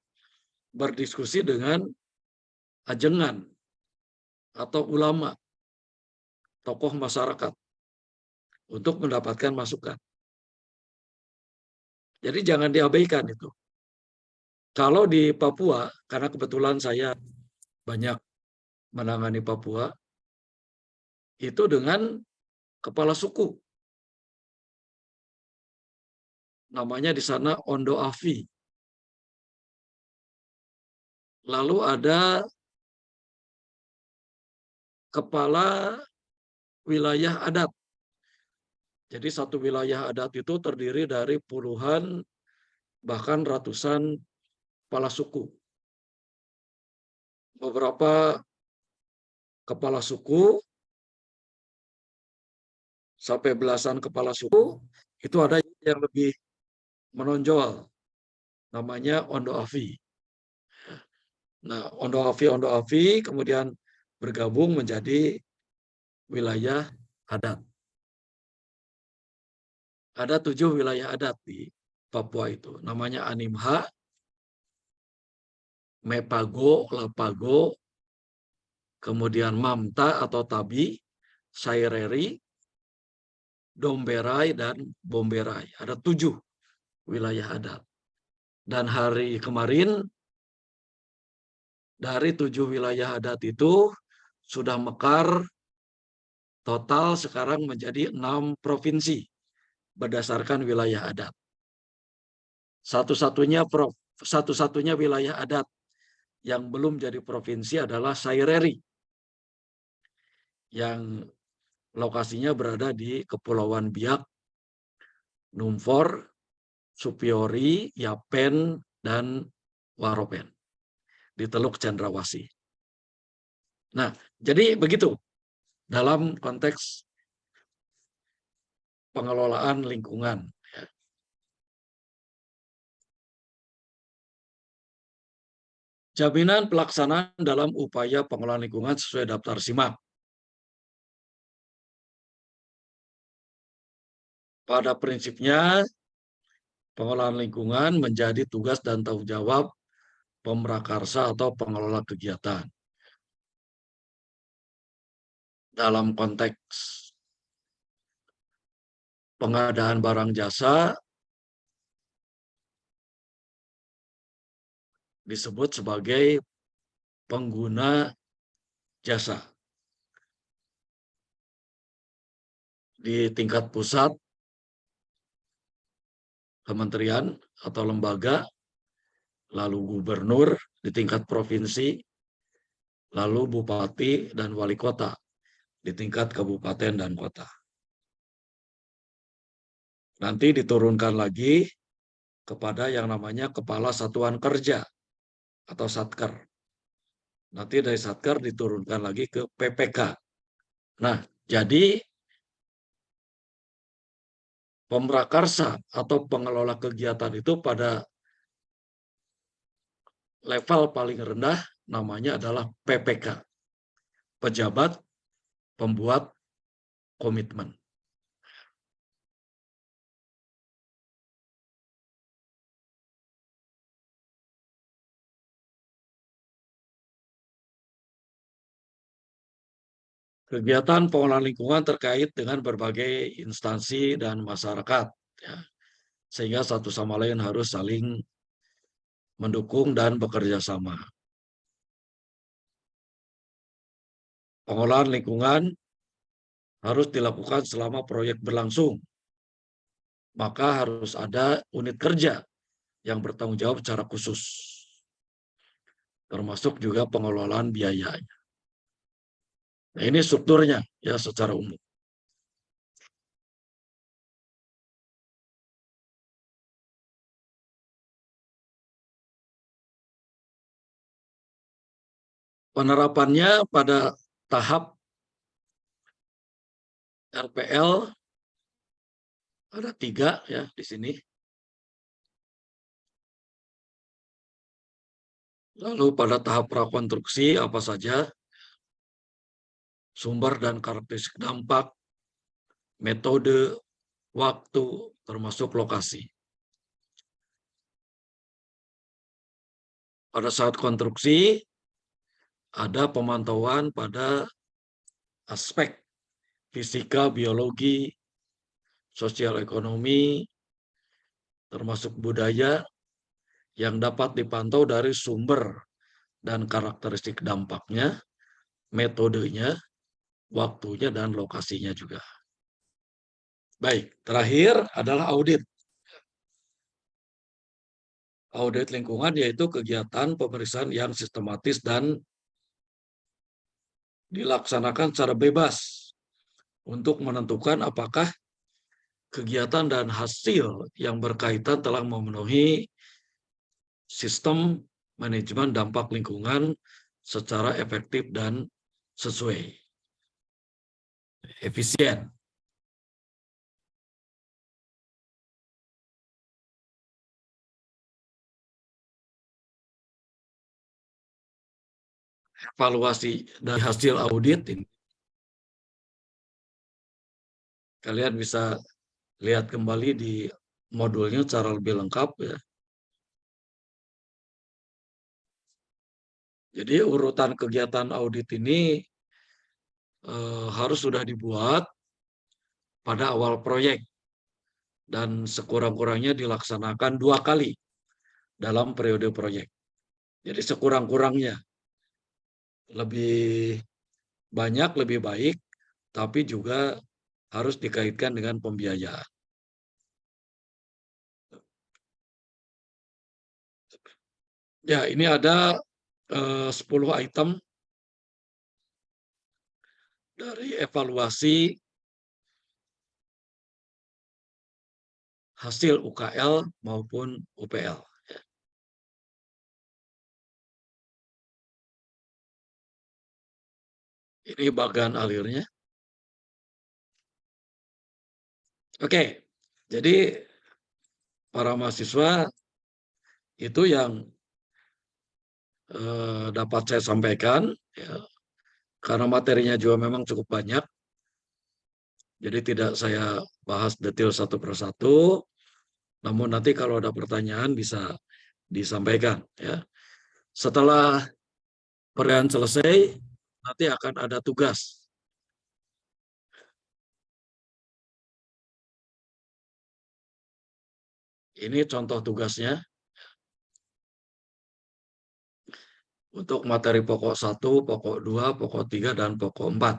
berdiskusi dengan ajengan atau ulama, tokoh masyarakat, untuk mendapatkan masukan. Jadi jangan diabaikan itu. Kalau di Papua, karena kebetulan saya banyak menangani Papua, itu dengan kepala suku. Namanya di sana Ondo Afi. Lalu ada kepala wilayah adat. Jadi satu wilayah adat itu terdiri dari puluhan, bahkan ratusan kepala suku. Beberapa kepala suku, sampai belasan kepala suku, itu ada yang lebih menonjol. Namanya Ondo Afi. Nah, Ondo Afi, kemudian bergabung menjadi wilayah adat. Ada 7 wilayah adat di Papua itu. Namanya Animha, Mepago, Lapago, kemudian Mamta atau Tabi, Saireri, Domberai, dan Bomberai. Ada 7 wilayah adat. Dan hari kemarin, dari 7 wilayah adat itu sudah mekar total sekarang menjadi 6 provinsi berdasarkan wilayah adat. Satu-satunya wilayah adat yang belum jadi provinsi adalah Saireri, yang lokasinya berada di Kepulauan Biak, Numfor, Supiori, Yapen, dan Waropen di Teluk Cendrawasih. Nah, jadi begitu dalam konteks pengelolaan lingkungan. Jaminan pelaksanaan dalam upaya pengelolaan lingkungan sesuai daftar simak. Pada prinsipnya, pengelolaan lingkungan menjadi tugas dan tanggung jawab pemrakarsa atau pengelola kegiatan. Dalam konteks pengadaan barang jasa disebut sebagai pengguna jasa. Di tingkat pusat, kementerian atau lembaga, lalu gubernur di tingkat provinsi, lalu bupati dan wali kota di tingkat kabupaten dan kota. Nanti diturunkan lagi kepada yang namanya Kepala Satuan Kerja atau Satker. Nanti dari Satker diturunkan lagi ke PPK. Nah, jadi pemrakarsa atau pengelola kegiatan itu pada level paling rendah namanya adalah PPK, pejabat pembuat komitmen. Kegiatan pengelolaan lingkungan terkait dengan berbagai instansi dan masyarakat, ya, sehingga satu sama lain harus saling mendukung dan bekerja sama. Pengelolaan lingkungan harus dilakukan selama proyek berlangsung. Maka harus ada unit kerja yang bertanggung jawab secara khusus, termasuk juga pengelolaan biayanya. Nah, ini strukturnya ya secara umum. Penerapannya pada tahap RPL ada 3 ya di sini. Lalu pada tahap prakonstruksi apa saja? Sumber dan karakteristik dampak, metode, waktu, termasuk lokasi. Pada saat konstruksi, ada pemantauan pada aspek fisika, biologi, sosial ekonomi, termasuk budaya, yang dapat dipantau dari sumber dan karakteristik dampaknya, metodenya, waktunya, dan lokasinya juga. Baik, terakhir adalah audit. Audit lingkungan yaitu kegiatan pemeriksaan yang sistematis dan dilaksanakan secara bebas untuk menentukan apakah kegiatan dan hasil yang berkaitan telah memenuhi sistem manajemen dampak lingkungan secara efektif dan sesuai. Efisien. evaluasi dari hasil audit ini. Kalian bisa lihat kembali di modulnya secara lebih lengkap ya. Jadi urutan kegiatan audit ini harus sudah dibuat pada awal proyek dan sekurang-kurangnya dilaksanakan 2 kali dalam periode proyek. Jadi sekurang-kurangnya lebih banyak lebih baik, tapi juga harus dikaitkan dengan pembiayaan. Ya, ini ada 10 item dari evaluasi hasil UKL maupun UPL. Ini bagan alirnya. Oke, jadi para mahasiswa itu yang dapat saya sampaikan, ya, karena materinya juga memang cukup banyak. Jadi tidak saya bahas detail satu persatu, namun nanti kalau ada pertanyaan bisa disampaikan. Ya. Setelah perayaan selesai, nanti akan ada tugas. Ini contoh tugasnya. Untuk materi pokok 1, pokok 2, pokok 3, dan pokok 4.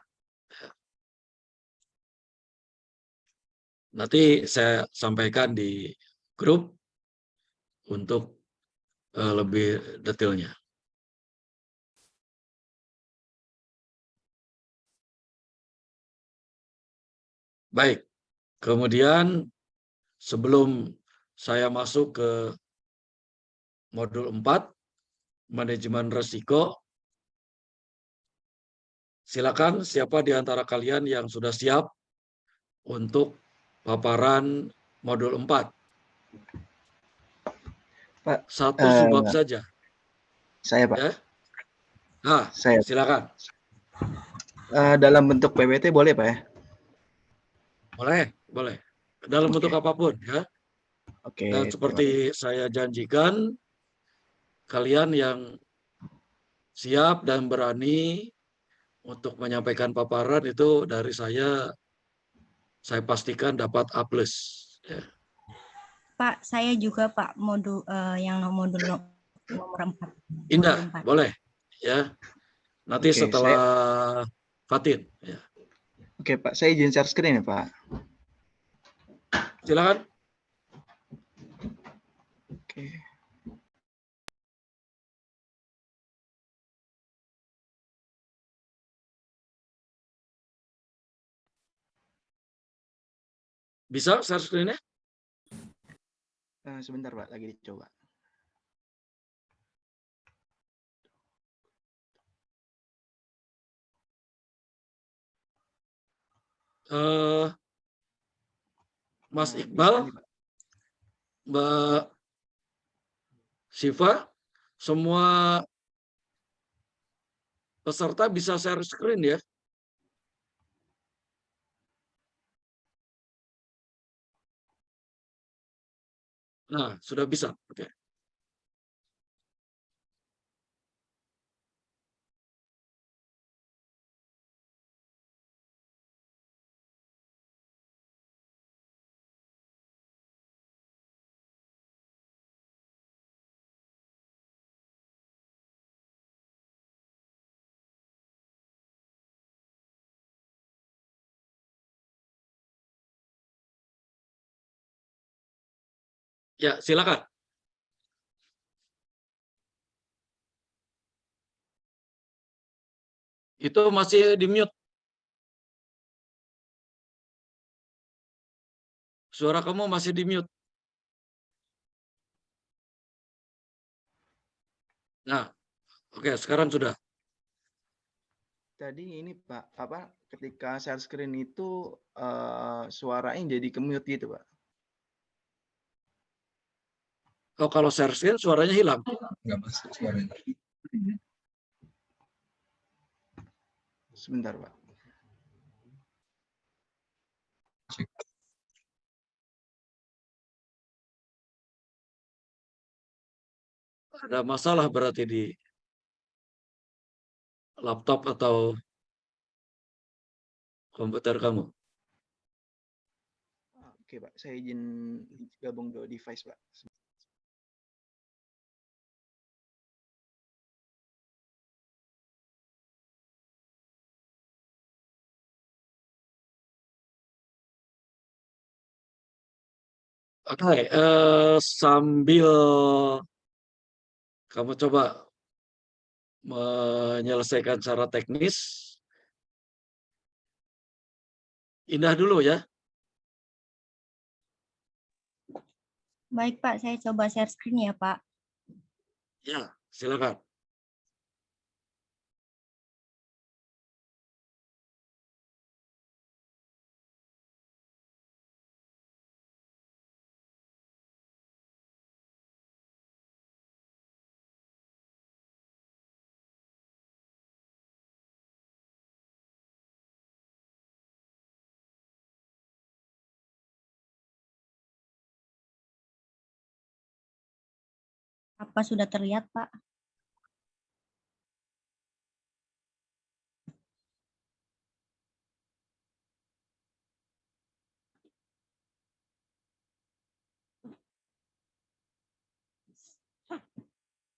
Nanti saya sampaikan di grup untuk lebih detailnya. Baik, kemudian sebelum saya masuk ke modul 4, manajemen risiko, silakan siapa di antara kalian yang sudah siap untuk paparan modul 4. Pak, Satu subbab saja. saya Pak. Ya? Nah, Saya. silakan. Dalam bentuk PPT boleh Pak ya? Boleh, boleh. Dalam bentuk apapun ya. Oke. Dan seperti saya janjikan, kalian yang siap dan berani untuk menyampaikan paparan itu dari saya pastikan dapat A+. Ya. Pak, saya juga Pak modul yang modul nomor 4. Indah, modul 4. boleh ya. Nanti Oke, setelah Fatin. Ya. Oke Pak, saya izin share screen ya Pak. Silakan. Oke. Bisa share screen-nya? Sebentar Pak, lagi dicoba. Mas Iqbal, Mbak Siva, semua peserta bisa share screen ya? Nah, sudah bisa. Oke. Ya, silakan. Itu masih di mute. Suara kamu masih di mute. Nah, oke, sekarang sudah. Tadi ini Pak, apa ketika share screen itu suaranya jadi ke-mute gitu Pak? Oh, kalau share screen suaranya hilang. Nggak masuk suaranya. Sebentar, Pak. Ada masalah berarti di laptop atau komputer kamu. Oke, Pak. Saya izin gabung dua device, Pak. Oke, sambil kamu coba menyelesaikan secara teknis, Indah dulu ya. Baik Pak, saya coba share screen ya Pak. Ya, silakan. Apa sudah terlihat Pak?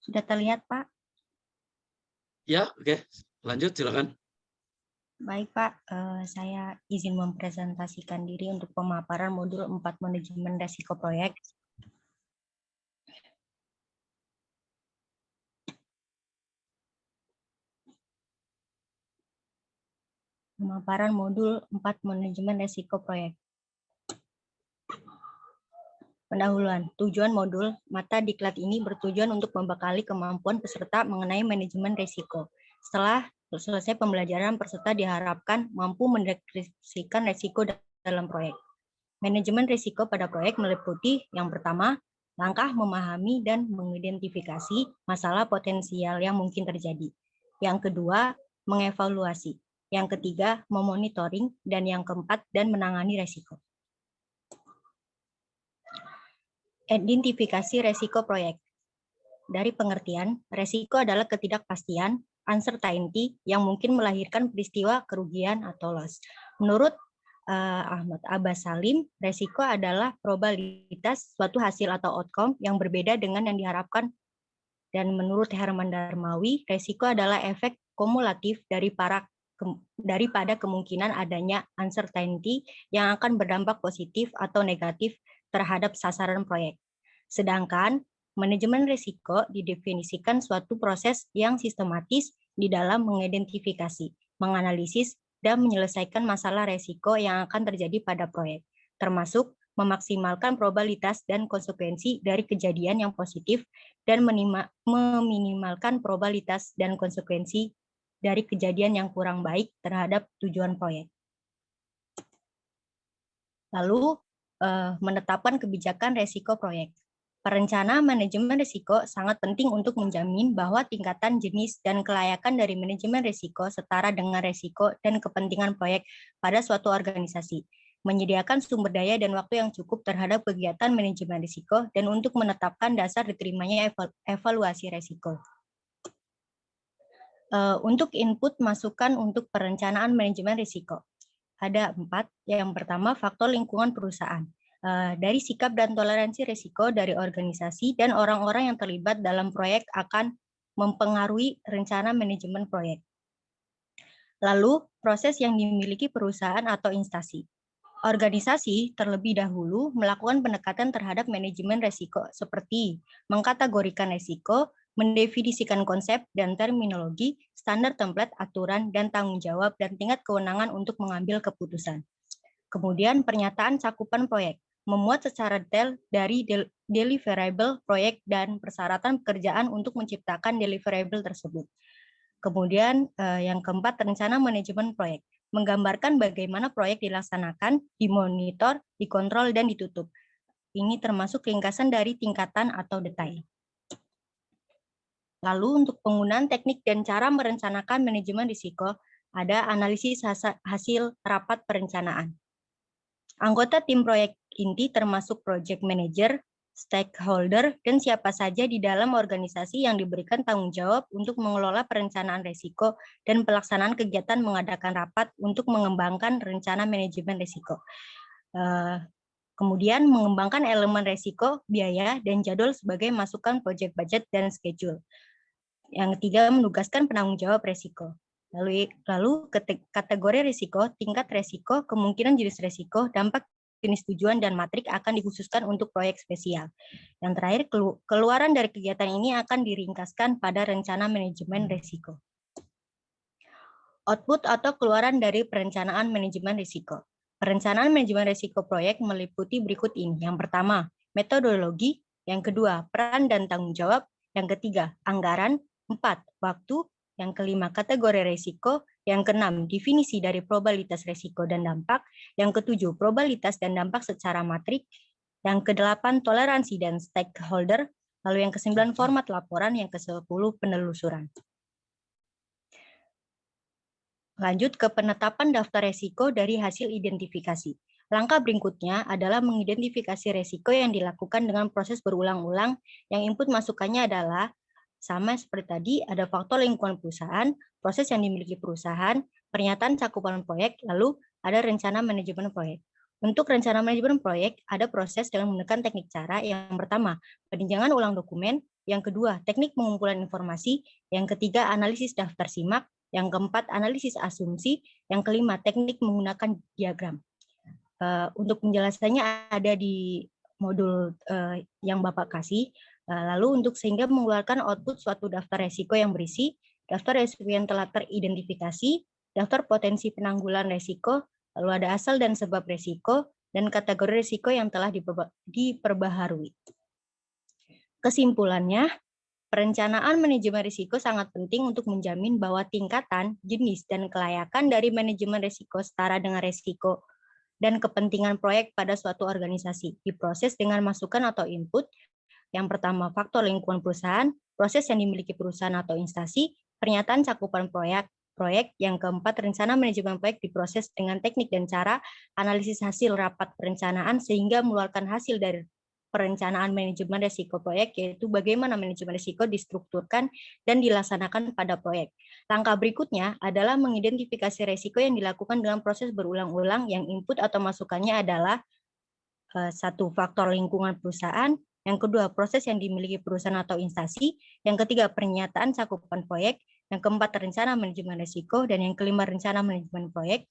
Sudah terlihat Pak? Ya, oke. Lanjut, silakan. Baik Pak, saya izin mempresentasikan diri untuk pemaparan modul 4 manajemen resiko proyek. Pemaparan modul 4 manajemen resiko proyek. Pendahuluan, tujuan modul mata diklat ini bertujuan untuk membekali kemampuan peserta mengenai manajemen risiko. Setelah selesai pembelajaran, peserta diharapkan mampu mendeskripsikan risiko dalam proyek. Manajemen risiko pada proyek meliputi yang pertama, langkah memahami dan mengidentifikasi masalah potensial yang mungkin terjadi. Yang kedua, mengevaluasi. Yang ketiga, memonitoring. Dan yang keempat, dan menangani risiko. Identifikasi resiko proyek. Dari pengertian, resiko adalah ketidakpastian, uncertainty, yang mungkin melahirkan peristiwa kerugian atau loss. Menurut Ahmad Abbas Salim, resiko adalah probabilitas suatu hasil atau outcome yang berbeda dengan yang diharapkan. Dan menurut Herman Darmawi, resiko adalah efek kumulatif daripada kemungkinan adanya uncertainty yang akan berdampak positif atau negatif terhadap sasaran proyek. Sedangkan manajemen risiko didefinisikan suatu proses yang sistematis di dalam mengidentifikasi, menganalisis, dan menyelesaikan masalah risiko yang akan terjadi pada proyek, termasuk memaksimalkan probabilitas dan konsekuensi dari kejadian yang positif dan meminimalkan probabilitas dan konsekuensi dari kejadian yang kurang baik terhadap tujuan proyek. Lalu, menetapkan kebijakan risiko proyek. Perencanaan manajemen risiko sangat penting untuk menjamin bahwa tingkatan jenis dan kelayakan dari manajemen risiko setara dengan risiko dan kepentingan proyek pada suatu organisasi, menyediakan sumber daya dan waktu yang cukup terhadap kegiatan manajemen risiko, dan untuk menetapkan dasar diterimanya evaluasi risiko. Untuk input masukan untuk perencanaan manajemen risiko. Ada 4. Yang pertama, faktor lingkungan perusahaan. Dari sikap dan toleransi risiko dari organisasi dan orang-orang yang terlibat dalam proyek akan mempengaruhi rencana manajemen proyek. Lalu, proses yang dimiliki perusahaan atau instansi. Organisasi terlebih dahulu melakukan pendekatan terhadap manajemen risiko seperti mengkategorikan risiko, mendefinisikan konsep dan terminologi, standar template, aturan, dan tanggung jawab, dan tingkat kewenangan untuk mengambil keputusan. Kemudian pernyataan cakupan proyek, memuat secara detail dari deliverable proyek dan persyaratan pekerjaan untuk menciptakan deliverable tersebut. Kemudian yang keempat, rencana manajemen proyek, menggambarkan bagaimana proyek dilaksanakan, dimonitor, dikontrol, dan ditutup. Ini termasuk ringkasan dari tingkatan atau detail. Lalu untuk penggunaan teknik dan cara merencanakan manajemen risiko, ada analisis hasil rapat perencanaan. Anggota tim proyek inti termasuk project manager, stakeholder, dan siapa saja di dalam organisasi yang diberikan tanggung jawab untuk mengelola perencanaan risiko dan pelaksanaan kegiatan mengadakan rapat untuk mengembangkan rencana manajemen risiko. Kemudian mengembangkan elemen risiko, biaya, dan jadwal sebagai masukan project budget dan schedule. Yang ketiga, menugaskan penanggung jawab risiko. Lalu kategori risiko, tingkat risiko, kemungkinan jenis risiko, dampak, jenis tujuan, dan matrik akan dikhususkan untuk proyek spesial. Yang terakhir, keluaran dari kegiatan ini akan diringkaskan pada rencana manajemen risiko. Output atau keluaran dari perencanaan manajemen risiko. Perencanaan manajemen risiko proyek meliputi berikut ini. Yang pertama, metodologi. Yang kedua, peran dan tanggung jawab. Yang ketiga, anggaran. 4, waktu. Yang kelima, kategori risiko. Yang keenam, definisi dari probabilitas risiko dan dampak. Yang ketujuh, probabilitas dan dampak secara matrik. Yang kedelapan, toleransi dan stakeholder. Lalu yang kesembilan, format laporan. Yang ke-10, penelusuran. Lanjut ke penetapan daftar risiko dari hasil identifikasi. Langkah berikutnya adalah mengidentifikasi risiko yang dilakukan dengan proses berulang-ulang. Yang input masukannya adalah sama seperti tadi, ada faktor lingkungan perusahaan, proses yang dimiliki perusahaan, pernyataan cakupan proyek, lalu ada rencana manajemen proyek. Untuk rencana manajemen proyek, ada proses dengan menggunakan teknik cara. Yang pertama, peninjauan ulang dokumen. Yang kedua, teknik pengumpulan informasi. Yang ketiga, analisis daftar simak. Yang keempat, analisis asumsi. Yang kelima, teknik menggunakan diagram. Untuk penjelasannya ada di modul yang Bapak kasih. Lalu untuk sehingga mengeluarkan output suatu daftar risiko yang berisi daftar risiko yang telah teridentifikasi, daftar potensi penanggulangan risiko, lalu ada asal dan sebab risiko, dan kategori risiko yang telah diperbaharui. Kesimpulannya, perencanaan manajemen risiko sangat penting untuk menjamin bahwa tingkatan, jenis, dan kelayakan dari manajemen risiko setara dengan risiko dan kepentingan proyek pada suatu organisasi diproses dengan masukan atau input. Yang pertama, faktor lingkungan perusahaan, proses yang dimiliki perusahaan atau instansi, pernyataan cakupan proyek. Yang keempat, rencana manajemen proyek diproses dengan teknik dan cara analisis hasil rapat perencanaan sehingga mengeluarkan hasil dari perencanaan manajemen risiko proyek, yaitu bagaimana manajemen risiko distrukturkan dan dilaksanakan pada proyek. Langkah berikutnya adalah mengidentifikasi risiko yang dilakukan dengan proses berulang-ulang yang input atau masukannya adalah satu, faktor lingkungan perusahaan. Yang kedua, proses yang dimiliki perusahaan atau instansi. Yang ketiga, pernyataan cakupan proyek. Yang keempat, rencana manajemen risiko. Dan yang kelima, rencana manajemen proyek.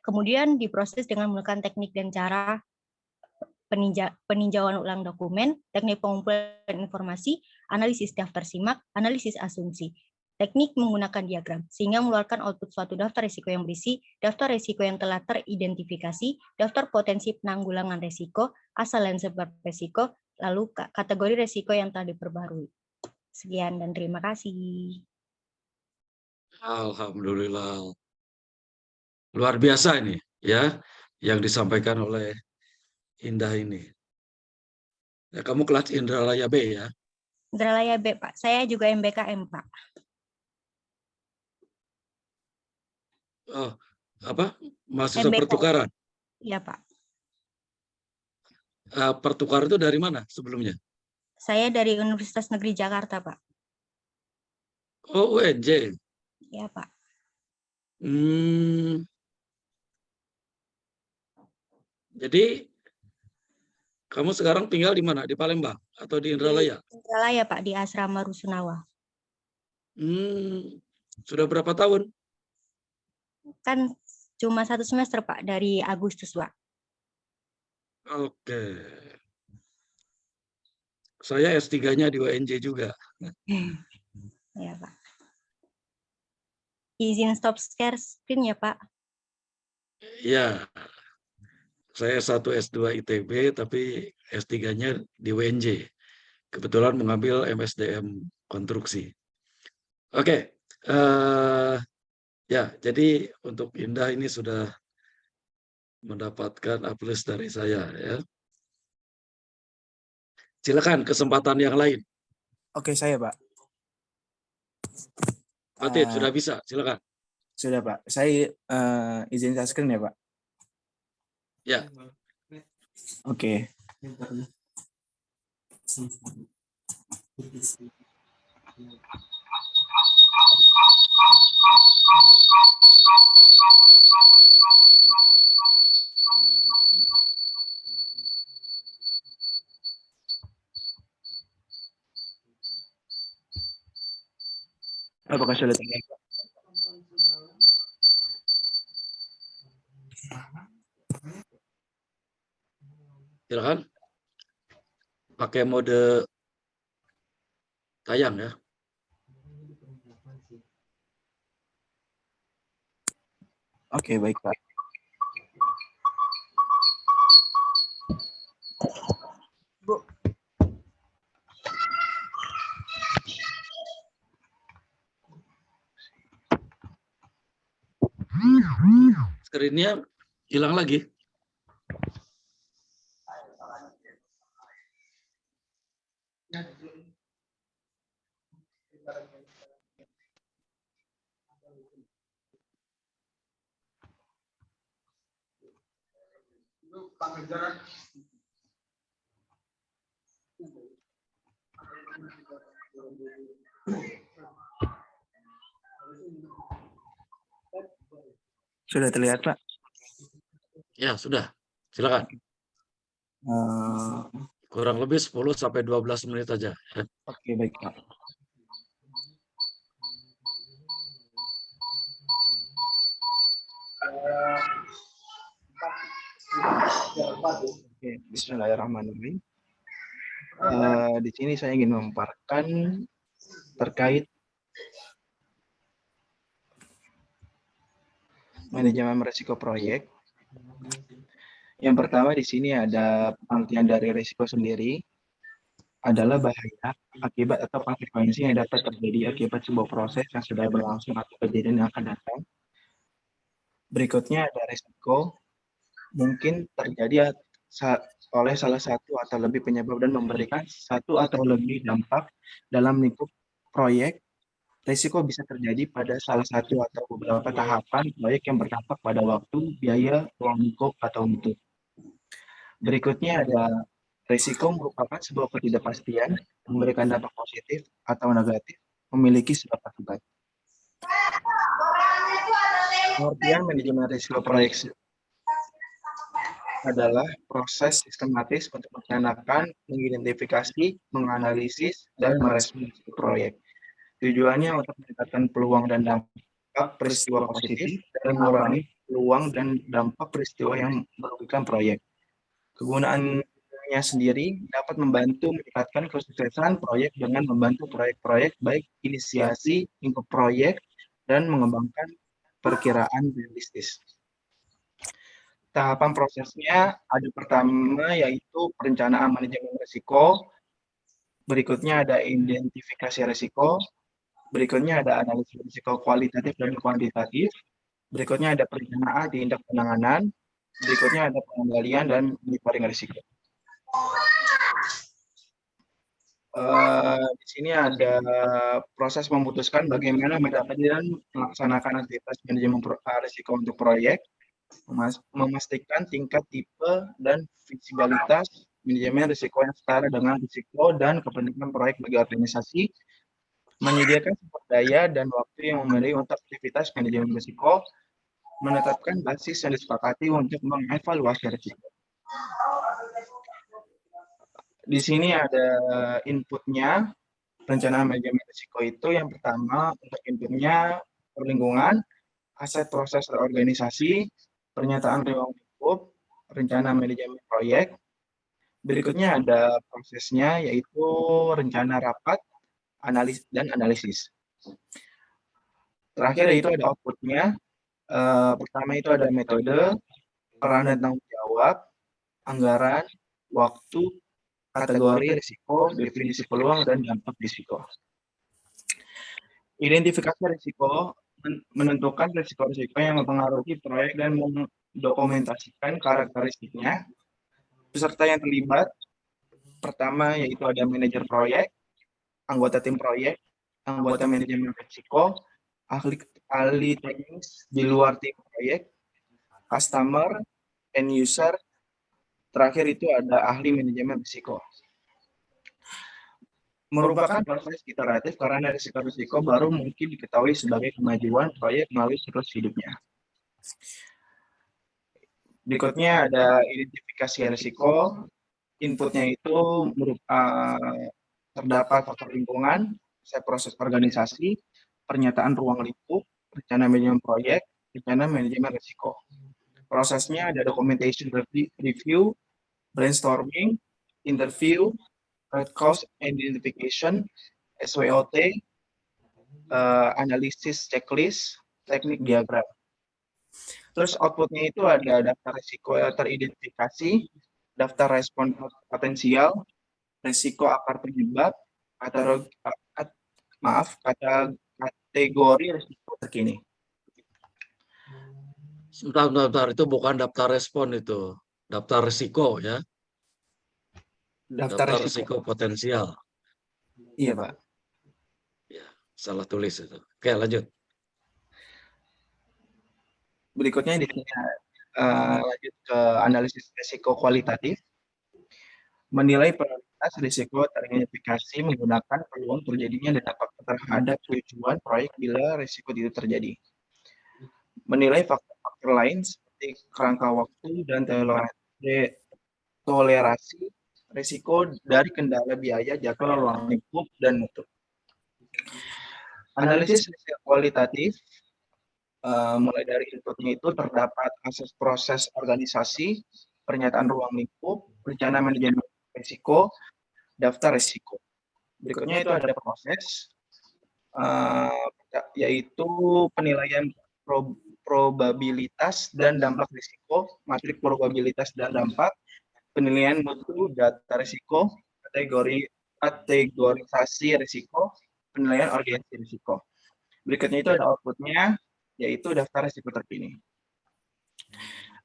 Kemudian diproses dengan menggunakan teknik dan cara peninjauan ulang dokumen, teknik pengumpulan informasi, analisis daftar simak, analisis asumsi. Teknik menggunakan diagram, sehingga mengeluarkan output suatu daftar risiko yang berisi, daftar risiko yang telah teridentifikasi, daftar potensi penanggulangan risiko, asal dan sebab risiko, lalu kategori risiko yang telah diperbarui. Sekian dan terima kasih. Alhamdulillah. Luar biasa ini ya, yang disampaikan oleh Indah ini. Ya, kamu kelas Indralaya B ya? Indralaya B, Pak. Saya juga MBKM, Pak. Oh, apa? Mahasiswa MBKM. pertukaran? Iya, Pak. Pertukaran itu dari mana sebelumnya? Saya dari Universitas Negeri Jakarta, Pak. Oh, UNJ. Iya, Pak. Jadi kamu sekarang tinggal di mana? Di Palembang atau di Indralaya? Di Indralaya, Pak, di Asrama Rusunawa. Sudah berapa tahun? Kan cuma 1 semester, Pak, dari Agustus, Pak. Oke. Saya S3-nya di UNJ juga. Ya, Pak. Izin stop share screen ya, Pak? Iya. Saya S1 S2 ITB, tapi S3-nya di UNJ. Kebetulan mengambil MSDM konstruksi. Oke. Ya, jadi untuk Indah ini sudah mendapatkan A+ dari saya ya. Silakan kesempatan yang lain. Oke, saya, Pak. Fatin sudah bisa, silakan. Sudah Pak, saya izin share screen ya Pak. Ya, Oke. Apakah sudah terlihat Pak? silakan pakai mode tayang ya. Oke, baik Pak. Screen-nya hilang lagi. Sudah terlihat Pak. Ya, sudah. Silakan. Kurang lebih 10 sampai 12 menit aja. Ya. Oke, baik Pak. Oke, bismillahirrahmanirrahim. Di sini saya ingin memaparkan terkait manajemen risiko proyek. Yang pertama di sini ada pengertian dari risiko sendiri adalah bahaya, akibat atau konsekuensi yang dapat terjadi akibat sebuah proses yang sudah berlangsung atau kejadian yang akan datang. Berikutnya ada risiko mungkin terjadi oleh salah satu atau lebih penyebab dan memberikan satu atau lebih dampak dalam lingkup proyek. Risiko bisa terjadi pada salah satu atau beberapa tahapan proyek yang berdampak pada waktu, biaya, ruang lingkup, atau mutu. Berikutnya ada risiko merupakan sebuah ketidakpastian, memberikan dampak positif atau negatif, memiliki sebab akibat. Pengertian manajemen risiko proyek adalah proses sistematis untuk merencanakan, mengidentifikasi, menganalisis, dan merespons proyek. Tujuannya untuk meningkatkan peluang dan dampak peristiwa positif dan mengurangi peluang dan dampak peristiwa yang merugikan proyek. Kegunaannya sendiri dapat membantu meningkatkan kesuksesan proyek dengan membantu proyek-proyek baik inisiasi, lingkup proyek, dan mengembangkan perkiraan realistis. Tahapan prosesnya ada pertama yaitu perencanaan manajemen risiko, berikutnya ada identifikasi risiko, berikutnya ada analisis risiko kualitatif dan kuantitatif, berikutnya ada perencanaan tindak penanganan, berikutnya ada pengendalian dan monitoring risiko. Di sini ada proses memutuskan bagaimana mendapat dan melaksanakan aktivitas manajemen risiko untuk proyek, memastikan tingkat tipe dan visibilitas manajemen risiko yang setara dengan risiko dan kepentingan proyek bagi organisasi, menyediakan sumber daya dan waktu yang memadai untuk aktivitas manajemen risiko, menetapkan basis yang disepakati untuk mengevaluasi risiko. Di sini ada inputnya, rencana manajemen risiko itu yang pertama untuk inputnya perlingkungan, aset proses organisasi, pernyataan ruang lingkup, rencana manajemen proyek. Berikutnya ada prosesnya yaitu rencana rapat, dan analisis. Terakhir itu ada outputnya. Pertama itu ada metode, peran dan tanggung jawab, anggaran, waktu, kategori risiko, definisi peluang, dan dampak risiko. Identifikasi risiko menentukan risiko-risiko yang mempengaruhi proyek dan mendokumentasikan karakteristiknya. Peserta yang terlibat, pertama yaitu ada manajer proyek, anggota tim proyek, anggota manajemen risiko, ahli teknis di luar tim proyek, customer, end user, terakhir itu ada ahli manajemen risiko. Merupakan proses iteratif karena risiko baru mungkin diketahui sebagai kemajuan proyek melalui siklus hidupnya. Berikutnya ada identifikasi risiko. Inputnya itu terdapat faktor lingkungan, proses organisasi, pernyataan ruang lingkup, rencana manajemen proyek, rencana manajemen risiko. Prosesnya ada documentation review, brainstorming, interview, root cause identification, SWOT, analisis checklist, teknik diagram. Terus outputnya itu ada daftar risiko teridentifikasi, daftar respon potensial, risiko akar penyebab, kategori risiko terkini. Sebentar, itu bukan daftar respon itu, daftar risiko ya. Daftar risiko potensial. Iya, Pak. Ya, salah tulis itu. Oke, lanjut. Berikutnya di sini lanjut ke analisis risiko kualitatif. Menilai prioritas risiko teridentifikasi menggunakan peluang terjadinya dan dampak terhadap tujuan proyek bila risiko itu terjadi. Menilai faktor-faktor lain seperti kerangka waktu dan toleransi risiko dari kendala biaya, jadwal ruang lingkup, dan mutu. Analisis risiko kualitatif mulai dari inputnya itu terdapat akses proses organisasi, pernyataan ruang lingkup, rencana manajemen risiko, daftar risiko. Berikutnya itu ada proses, yaitu penilaian probabilitas dan dampak risiko, matrik probabilitas dan dampak, penilaian mutu data risiko, kategorisasi risiko, penilaian urgensi risiko. Berikutnya itu ada outputnya, yaitu daftar risiko terkini.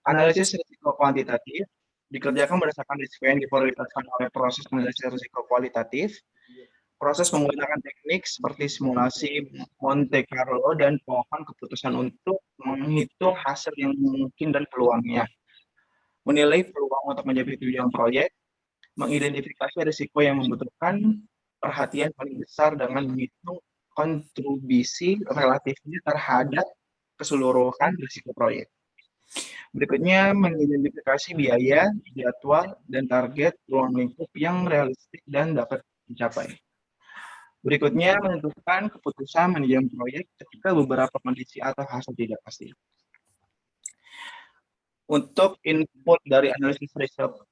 Analisis risiko kuantitatif dikerjakan berdasarkan risiko yang diprioritaskan oleh proses analisis risiko kualitatif. Proses menggunakan teknik seperti simulasi Monte Carlo dan pohon keputusan untuk menghitung hasil yang mungkin dan peluangnya. Menilai peluang untuk mencapai tujuan proyek, mengidentifikasi risiko yang membutuhkan perhatian paling besar dengan menghitung kontribusi relatifnya terhadap keseluruhan risiko proyek. Berikutnya, mengidentifikasi biaya, jadwal, dan target ruang lingkup yang realistik dan dapat dicapai. Berikutnya, menentukan keputusan manajemen proyek ketika beberapa kondisi atau hasil tidak pasti. Untuk input dari analisis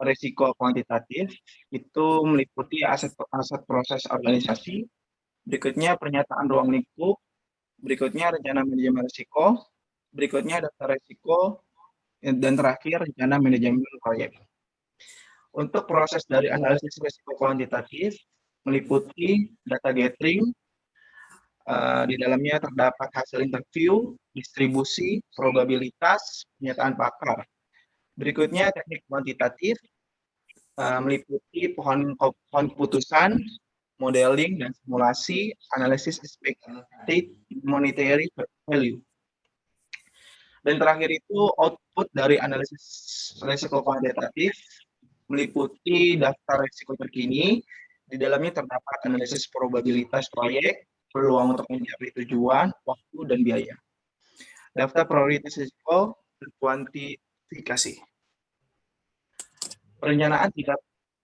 risiko kuantitatif, itu meliputi aset proses organisasi, berikutnya pernyataan ruang lingkup, berikutnya rencana manajemen risiko, berikutnya daftar risiko, dan terakhir rencana manajemen proyek. Untuk proses dari analisis risiko kuantitatif meliputi data gathering, di dalamnya terdapat hasil interview, distribusi, probabilitas, pernyataan pakar. Berikutnya teknik kuantitatif meliputi pohon keputusan, modeling dan simulasi, analisis expected monetary value. Dan terakhir itu output dari analisis risiko kuantitatif meliputi daftar risiko terkini. Di dalamnya terdapat analisis probabilitas proyek, peluang untuk mencapai tujuan, waktu, dan biaya. Daftar prioritas risiko dan kuantifikasi. Perencanaan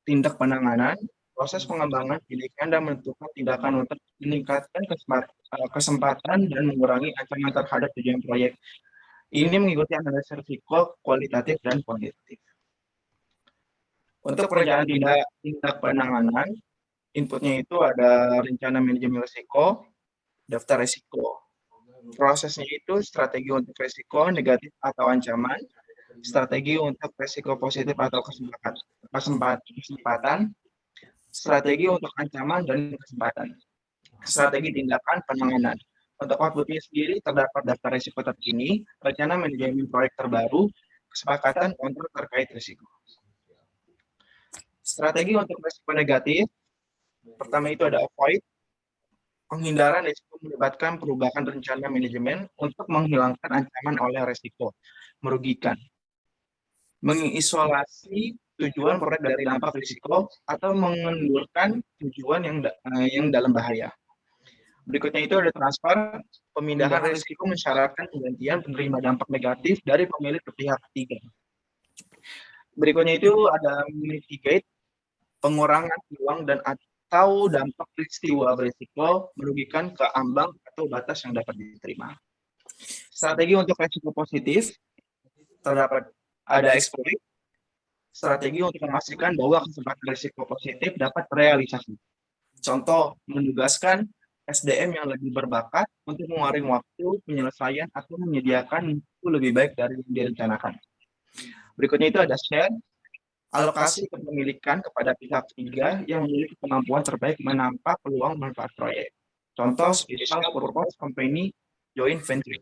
tindak penanganan, proses pengembangan, pendidikan, dan menentukan tindakan untuk meningkatkan kesempatan dan mengurangi ancaman terhadap tujuan proyek. Ini mengikuti analisis risiko kualitatif dan kuantitatif. Untuk perencanaan tindak penanganan, inputnya itu ada rencana manajemen risiko, daftar risiko. Prosesnya itu strategi untuk risiko negatif atau ancaman, strategi untuk risiko positif atau kesempatan, strategi untuk ancaman dan kesempatan, strategi tindakan penanganan. Untuk outputnya sendiri terdapat daftar risiko terkini, rencana manajemen proyek terbaru, kesepakatan kontrak terkait risiko. Strategi untuk risiko negatif, pertama itu ada avoid, Penghindaran risiko melibatkan perubahan rencana manajemen untuk menghilangkan ancaman oleh risiko merugikan. Mengisolasi tujuan proyek dari dampak risiko atau mengendurkan tujuan yang dalam bahaya. Berikutnya itu ada transfer. Pemindahan risiko mensyaratkan penggantian penerima dampak negatif dari pemilik ke pihak ketiga. Berikutnya itu ada mitigate, pengurangan peluang dan atau dampak peristiwa berisiko merugikan ke ambang atau batas yang dapat diterima. Strategi untuk risiko positif terdapat ada exploit, strategi untuk memastikan bahwa kesempatan risiko positif dapat terrealisasi. Contoh, menugaskan SDM yang lebih berbakat untuk mengurangi waktu penyelesaian atau menyediakan waktu lebih baik dari yang direncanakan. Berikutnya itu ada share, alokasi kepemilikan kepada pihak ketiga yang memiliki kemampuan terbaik menampak peluang manfaat proyek. Contoh, special purpose company joint venture.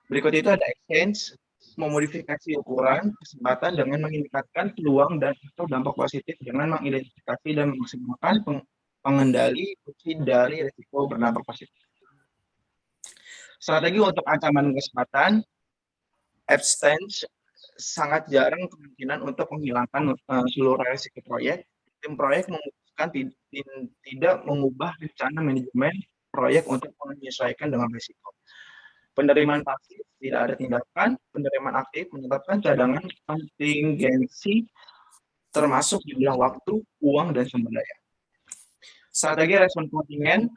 Berikut itu ada exchange, memodifikasi ukuran kesempatan dengan meningkatkan peluang dan atau dampak positif dengan mengidentifikasi dan memaksimalkan pengendali fungsi dari risiko berdampak positif. Strategi untuk ancaman kesempatan, abstain sangat jarang kemungkinan untuk menghilangkan seluruh risiko proyek. Tim proyek memutuskan tidak mengubah rencana manajemen proyek untuk menyesuaikan dengan risiko. Penerimaan pasif, tidak ada tindakan. Penerimaan aktif, menetapkan cadangan kontingensi termasuk jumlah waktu, uang, dan sumber daya. Strategi respon kontingen,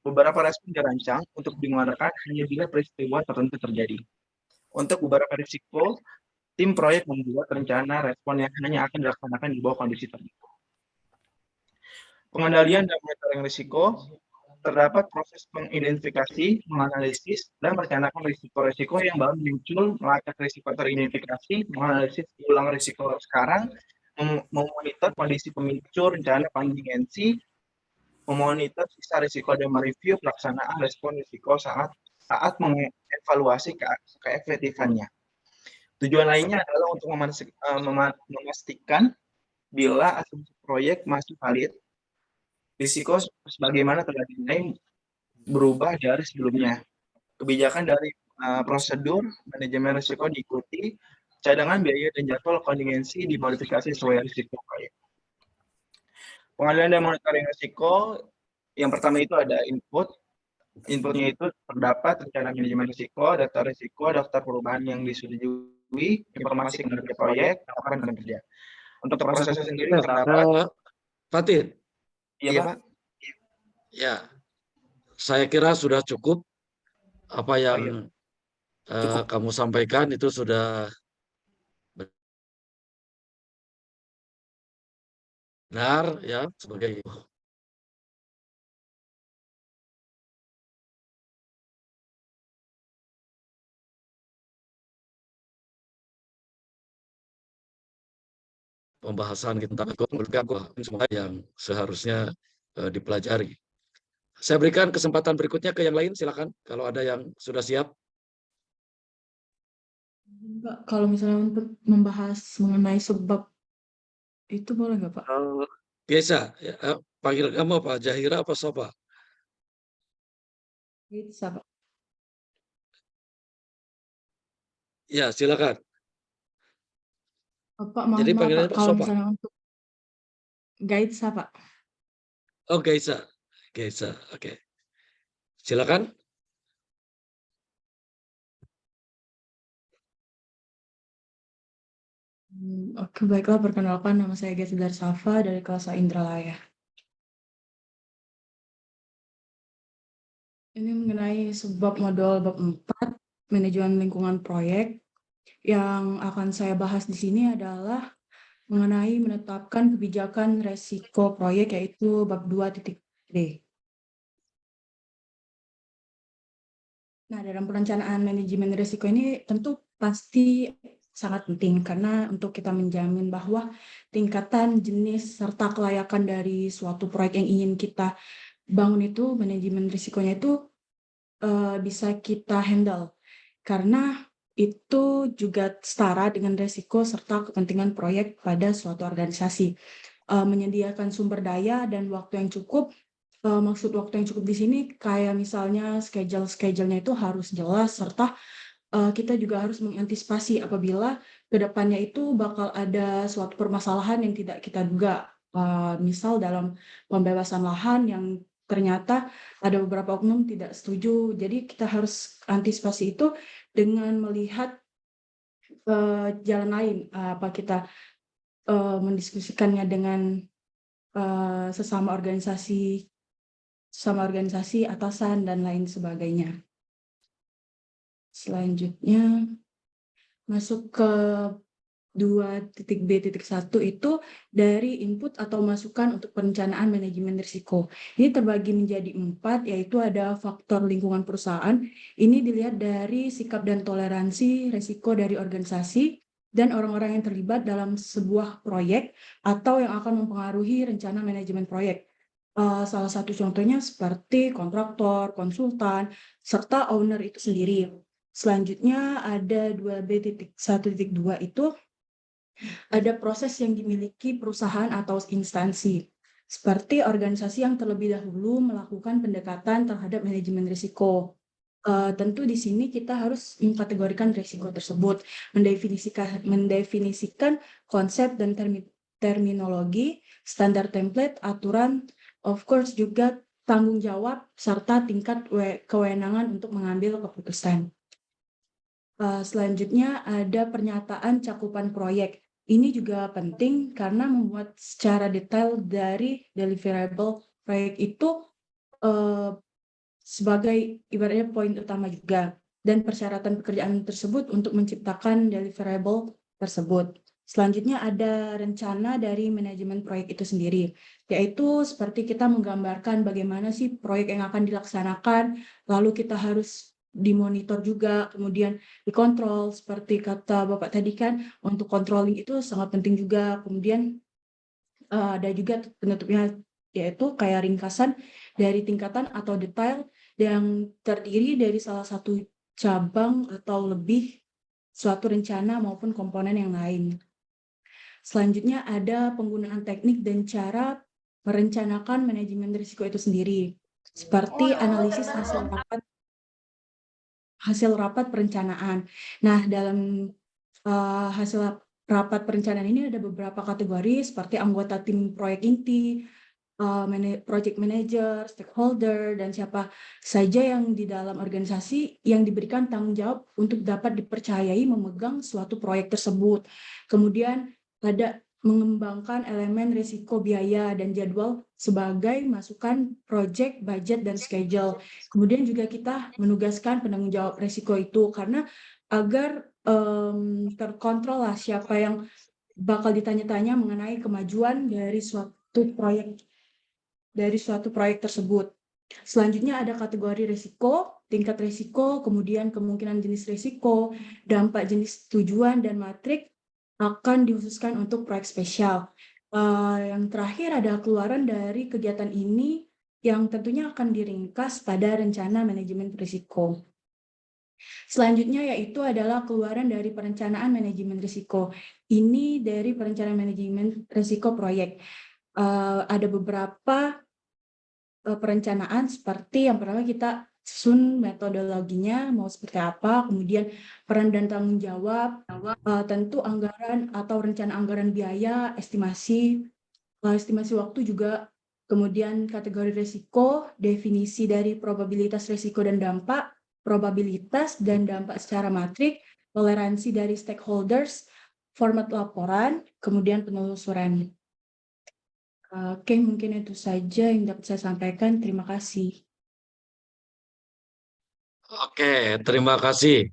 beberapa respon dirancang untuk digunakan hanya bila peristiwa tertentu terjadi. Untuk beberapa risiko, tim proyek membuat rencana respon yang hanya akan dilaksanakan di bawah kondisi tertentu. Pengendalian dan monitoring risiko, terdapat proses mengidentifikasi, menganalisis, dan merencanakan risiko-risiko yang baru muncul, melacak risiko teridentifikasi, menganalisis ulang risiko sekarang, memonitor kondisi pemicu rencana kontingensi, memonitor sisa risiko dan mereview pelaksanaan respon risiko saat mengevaluasi keefektifannya. Tujuan lainnya adalah untuk memastikan bila asumsi proyek masih valid, risiko sebagaimana telah dinilai berubah dari sebelumnya. Kebijakan dari prosedur manajemen risiko diikuti, cadangan biaya dan jadwal kontingensi dimodifikasi sesuai risiko proyek. Pengendalian dan monitoring risiko, yang pertama itu ada input. Inputnya itu terdapat rencana manajemen risiko, daftar risiko, daftar perubahan yang disetujui, informasi kinerja proyek, laporan kinerja. Untuk prosesnya sendiri terdapat. Fatin. Iya, Pak. Ya, saya kira sudah cukup apa yang kamu sampaikan itu sudah benar ya sebagai pembahasan kita tentang semua yang seharusnya dipelajari. Saya berikan kesempatan berikutnya ke yang lain, silakan kalau ada yang sudah siap. Mbak, kalau misalnya untuk membahas mengenai sebab itu boleh nggak, Pak? Biasa, ya, panggil kamu apa? Jahira apa Soba? Bisa, Pak. Ya, silakan. Pak, mohon Jadi maaf, panggilannya Pak, kalau Soba. misalnya untuk Gaitsa, Pak. Oh, Gaisa. Gaisa, oke. Silakan. Oke, baiklah, perkenalkan nama saya Gaitsa Darsafa dari kelas A Indralaya. Ini mengenai sebab modul bab 4, manajemen lingkungan proyek. Yang akan saya bahas di sini adalah mengenai menetapkan kebijakan resiko proyek, yaitu bab 2.d. Nah, dalam perencanaan manajemen risiko ini tentu pasti sangat penting karena untuk kita menjamin bahwa tingkatan, jenis, serta kelayakan dari suatu proyek yang ingin kita bangun itu, manajemen risikonya itu bisa kita handle. Karena itu juga setara dengan risiko serta kepentingan proyek pada suatu organisasi. menyediakan sumber daya dan waktu yang cukup. Maksud waktu yang cukup di sini kayak misalnya schedule-nya itu harus jelas, serta kita juga harus mengantisipasi apabila kedepannya itu bakal ada suatu permasalahan yang tidak kita duga. Misal dalam pembebasan lahan yang ternyata ada beberapa oknum tidak setuju. Jadi kita harus antisipasi itu dengan melihat jalan lain. Apa kita mendiskusikannya dengan sesama organisasi, atasan, dan lain sebagainya. Selanjutnya, masuk ke 2.b.1 itu dari input atau masukan untuk perencanaan manajemen risiko. Ini terbagi menjadi 4, yaitu ada faktor lingkungan perusahaan. Ini dilihat dari sikap dan toleransi risiko dari organisasi dan orang-orang yang terlibat dalam sebuah proyek atau yang akan mempengaruhi rencana manajemen proyek. Salah satu contohnya seperti kontraktor, konsultan, serta owner itu sendiri. Selanjutnya ada 2b.1.2 itu ada proses yang dimiliki perusahaan atau instansi, seperti organisasi yang terlebih dahulu melakukan pendekatan terhadap manajemen risiko. Tentu di sini kita harus mengkategorikan risiko tersebut, mendefinisikan konsep dan terminologi, standar template, aturan, of course juga tanggung jawab, serta tingkat kewenangan untuk mengambil keputusan. Selanjutnya ada pernyataan cakupan proyek. Ini juga penting karena memuat secara detail dari deliverable proyek itu sebagai ibaratnya poin utama juga, dan persyaratan pekerjaan tersebut untuk menciptakan deliverable tersebut. Selanjutnya ada rencana dari manajemen proyek itu sendiri, yaitu seperti kita menggambarkan bagaimana sih proyek yang akan dilaksanakan, lalu kita harus dimonitor juga, kemudian dikontrol, seperti kata Bapak tadi kan, untuk controlling itu sangat penting juga. Kemudian ada juga penutupnya, yaitu kayak ringkasan dari tingkatan atau detail yang terdiri dari salah satu cabang atau lebih suatu rencana maupun komponen yang lain. Selanjutnya ada penggunaan teknik dan cara merencanakan manajemen risiko itu sendiri, seperti analisis hasil rapat perencanaan. Nah, dalam hasil rapat perencanaan ini ada beberapa kategori seperti anggota tim proyek inti, project manager, stakeholder, dan siapa saja yang di dalam organisasi yang diberikan tanggung jawab untuk dapat dipercayai memegang suatu proyek tersebut. Kemudian ada mengembangkan elemen risiko biaya dan jadwal sebagai masukan project, budget, dan schedule. Kemudian juga kita menugaskan penanggung jawab risiko itu karena agar terkontrol lah siapa yang bakal ditanya-tanya mengenai kemajuan dari suatu proyek tersebut. Selanjutnya ada kategori risiko, tingkat risiko, kemudian kemungkinan jenis risiko, dampak jenis tujuan, dan matrik akan dikhususkan untuk proyek spesial. Yang terakhir ada keluaran dari kegiatan ini yang tentunya akan diringkas pada rencana manajemen risiko. Selanjutnya yaitu adalah keluaran dari perencanaan manajemen risiko. Ini dari perencanaan manajemen risiko proyek. Ada beberapa perencanaan, seperti yang pertama kita susun metodologinya mau seperti apa, kemudian peran dan tanggung jawab, tentu anggaran atau rencana anggaran biaya, estimasi waktu juga, kemudian kategori risiko, definisi dari probabilitas risiko dan dampak, probabilitas dan dampak secara matrik, toleransi dari stakeholders, format laporan, kemudian penelusuran. Oke, mungkin itu saja yang dapat saya sampaikan. Terima kasih. Oke, terima kasih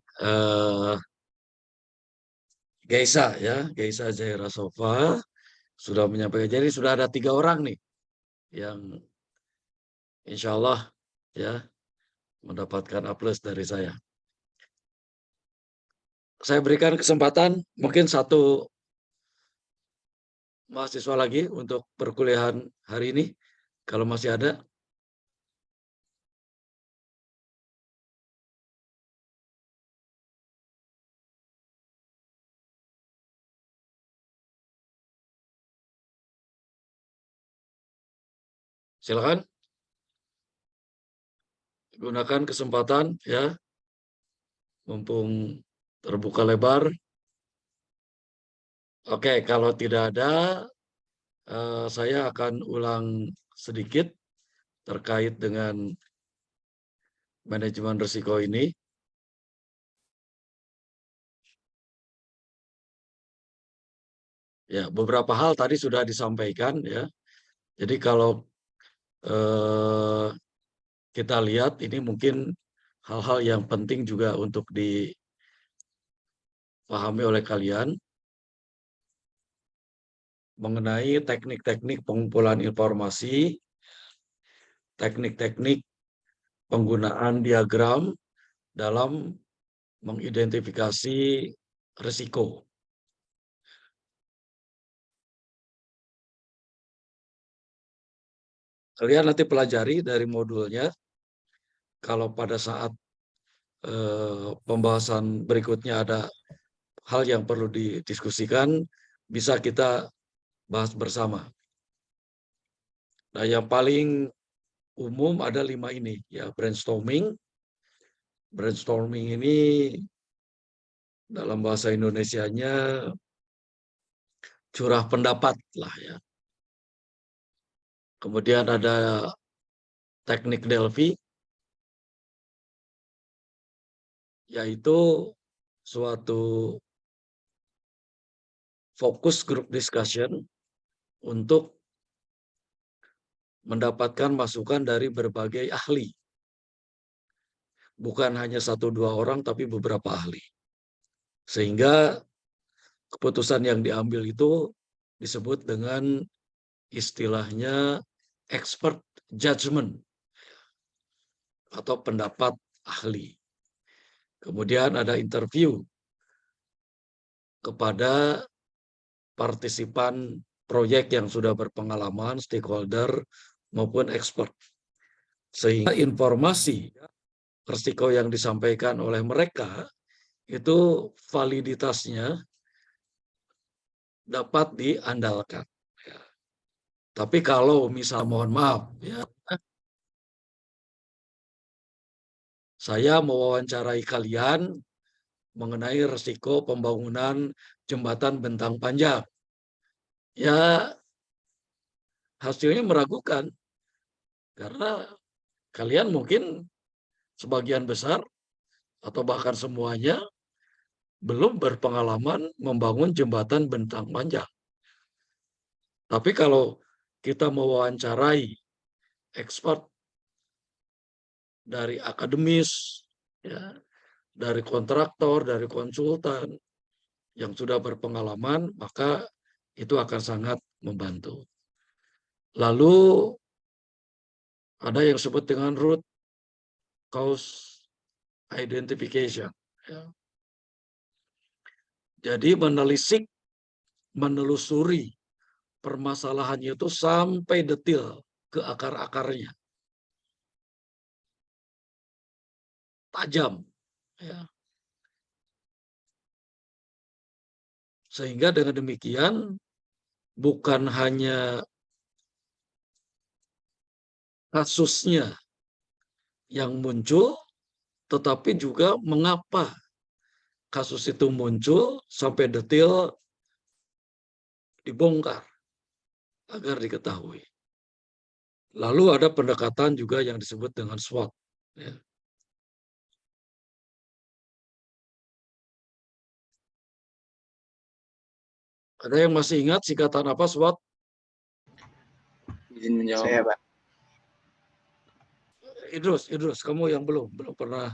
Geisa ya, Geisa Zaira Sofa sudah menyampaikan. Jadi sudah ada 3 orang nih yang insya Allah ya mendapatkan A+ dari saya. Saya berikan kesempatan mungkin 1 mahasiswa lagi untuk perkuliahan hari ini, kalau masih ada. Silakan. Gunakan kesempatan ya, mumpung terbuka lebar. Oke, kalau tidak ada, saya akan ulang sedikit terkait dengan manajemen risiko ini. Ya, beberapa hal tadi sudah disampaikan ya. Jadi kalau kita lihat ini mungkin hal-hal yang penting juga untuk dipahami oleh kalian mengenai teknik-teknik pengumpulan informasi, teknik-teknik penggunaan diagram dalam mengidentifikasi risiko. Kalian nanti pelajari dari modulnya. Kalau pada saat pembahasan berikutnya ada hal yang perlu didiskusikan, bisa kita bahas bersama. Nah, yang paling umum ada 5 ini, ya, brainstorming. Brainstorming ini dalam bahasa Indonesianya curah pendapat lah ya. Kemudian ada teknik Delphi, yaitu suatu fokus group discussion untuk mendapatkan masukan dari berbagai ahli. Bukan hanya 1-2 orang, tapi beberapa ahli. Sehingga keputusan yang diambil itu disebut dengan istilahnya expert judgment atau pendapat ahli. Kemudian ada interview kepada partisipan proyek yang sudah berpengalaman, stakeholder maupun expert. Sehingga informasi risiko yang disampaikan oleh mereka itu validitasnya dapat diandalkan. Ya. Tapi kalau misal mohon maaf ya, saya mewawancarai kalian mengenai risiko pembangunan jembatan bentang panjang. Ya, hasilnya meragukan. Karena kalian mungkin sebagian besar atau bahkan semuanya belum berpengalaman membangun jembatan bentang panjang. Tapi kalau kita mewawancarai expert dari akademis, ya, dari kontraktor, dari konsultan yang sudah berpengalaman, maka itu akan sangat membantu. Lalu ada yang disebut dengan root cause identification. Ya. Jadi menelusuri permasalahannya itu sampai detil ke akar-akarnya. Tajam. Ya. Sehingga dengan demikian bukan hanya kasusnya yang muncul, tetapi juga mengapa kasus itu muncul sampai detil dibongkar agar diketahui. Lalu ada pendekatan juga yang disebut dengan SWOT. Ya. Ada yang masih ingat singkatan apa SWOT? Izin menjawab. Saya, Pak. Idrus, kamu yang belum pernah.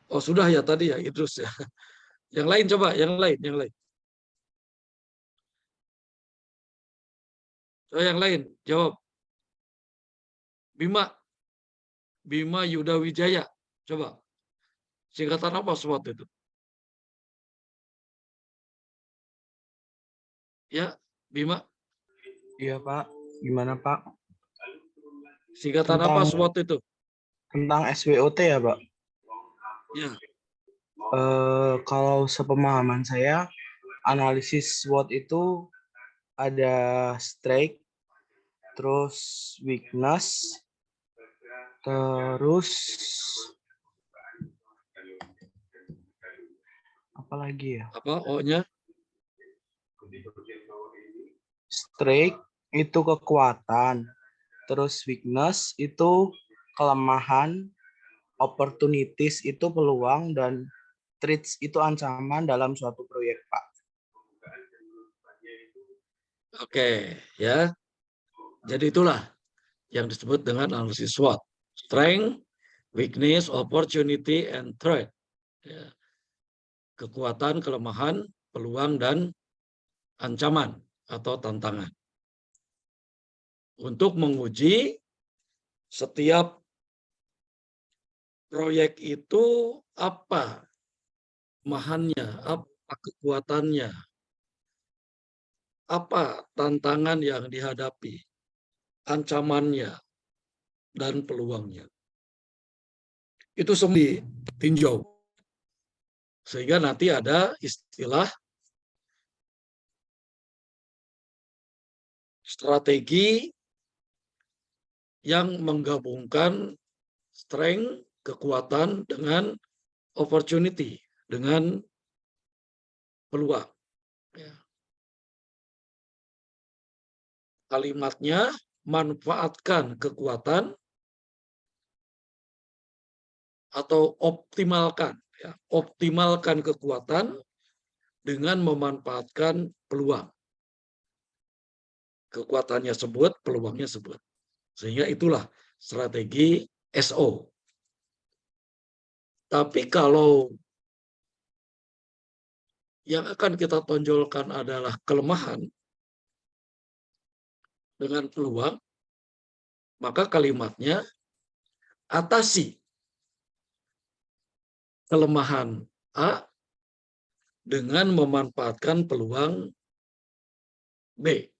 Oh, sudah ya tadi ya, Idrus ya. Yang lain coba, yang lain. Oh, yang lain, jawab. Bima Yuda Wijaya, coba. Singkatan apa SWOT itu? Ya, Bima. Iya, Pak. Gimana, Pak? Singkatan apa SWOT itu? Tentang SWOT ya, Pak? Ya. Kalau sepemahaman saya, analisis SWOT itu ada strike, terus weakness, terus apa lagi ya? Apa O-nya? Strength itu kekuatan, terus weakness itu kelemahan, opportunities itu peluang, dan threats itu ancaman dalam suatu proyek, Pak. Oke, ya. Jadi itulah yang disebut dengan analisis SWOT. Strength, weakness, opportunity, and threat. Ya. Kekuatan, kelemahan, peluang, dan ancaman atau tantangan. Untuk menguji setiap proyek itu apa kelemahannya, apa kekuatannya, apa tantangan yang dihadapi, ancamannya, dan peluangnya. Itu semua ditinjau. Sehingga nanti ada istilah strategi yang menggabungkan strength, kekuatan, dengan opportunity, dengan peluang. Ya. Kalimatnya, manfaatkan kekuatan atau optimalkan. Ya. Optimalkan kekuatan dengan memanfaatkan peluang. Kekuatannya sebut, peluangnya sebut. Sehingga itulah strategi SO. Tapi kalau yang akan kita tonjolkan adalah kelemahan dengan peluang, maka kalimatnya atasi kelemahan A dengan memanfaatkan peluang B.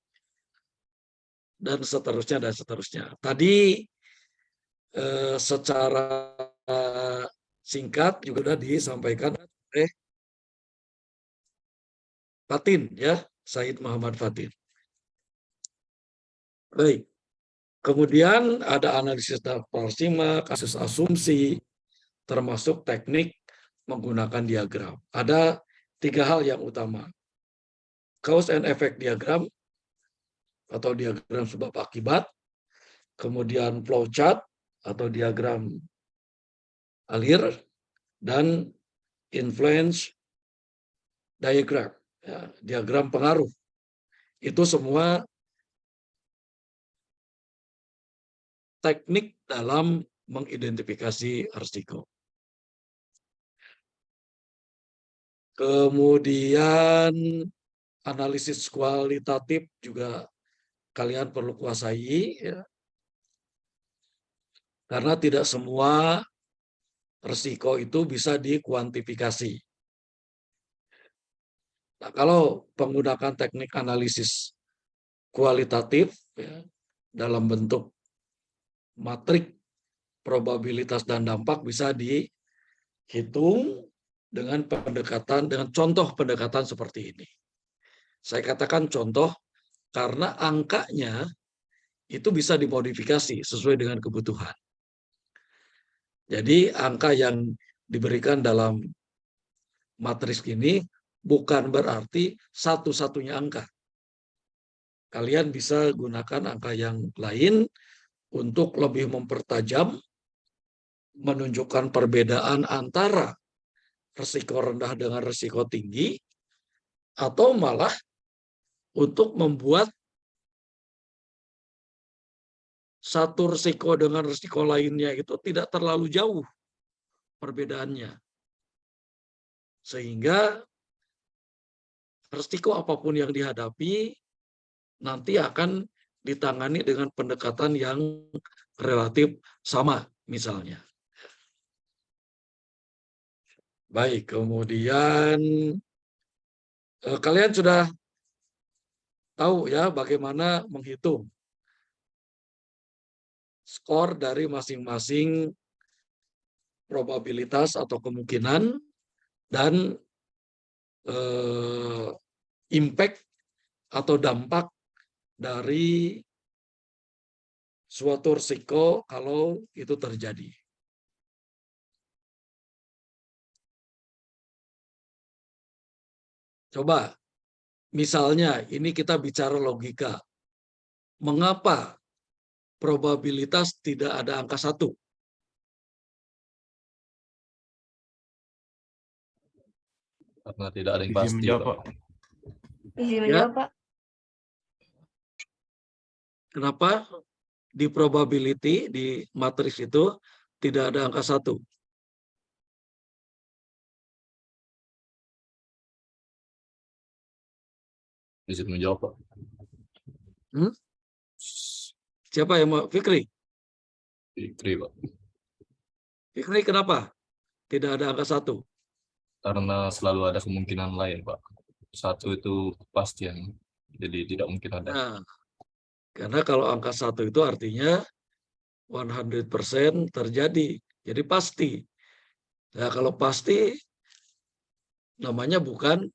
Dan seterusnya, dan seterusnya. Tadi secara singkat juga sudah disampaikan oleh Fatin, ya, Said Muhammad Fatin. Baik. Kemudian ada analisis paradigma, kasus asumsi, termasuk teknik menggunakan diagram. Ada 3 hal yang utama. Cause and effect diagram atau diagram sebab akibat, kemudian flow chart atau diagram alir, dan influence diagram, ya, diagram pengaruh. Itu semua teknik dalam mengidentifikasi risiko. Kemudian analisis kualitatif juga kalian perlu kuasai, ya. Karena tidak semua risiko itu bisa dikuantifikasi. Nah, kalau menggunakan teknik analisis kualitatif, ya, dalam bentuk matrik probabilitas dan dampak bisa dihitung dengan contoh pendekatan seperti ini. Saya katakan contoh karena angkanya itu bisa dimodifikasi sesuai dengan kebutuhan. Jadi angka yang diberikan dalam matriks ini bukan berarti satu-satunya angka. Kalian bisa gunakan angka yang lain untuk lebih mempertajam, menunjukkan perbedaan antara risiko rendah dengan risiko tinggi, atau malah untuk membuat satu risiko dengan risiko lainnya itu tidak terlalu jauh perbedaannya. Sehingga risiko apapun yang dihadapi nanti akan ditangani dengan pendekatan yang relatif sama misalnya. Baik, kemudian kalian sudah tahu ya bagaimana menghitung skor dari masing-masing probabilitas atau kemungkinan dan impact atau dampak dari suatu risiko kalau itu terjadi. Coba, misalnya ini kita bicara logika. Mengapa probabilitas tidak ada angka 1? Karena tidak ada yang Izin pasti, menjawab, Pak. Pak. Izin Ya. menjawab, Pak. Kenapa di probability, di matriks itu tidak ada angka 1? Izin menjawab, Pak. Siapa yang mau? Fikri? Fikri, Pak. Fikri, kenapa tidak ada angka 1? Karena selalu ada kemungkinan lain, Pak. 1 itu kepastian. Jadi tidak mungkin ada. Nah, karena kalau angka 1 itu artinya 100% terjadi. Jadi pasti. Nah, kalau pasti namanya bukan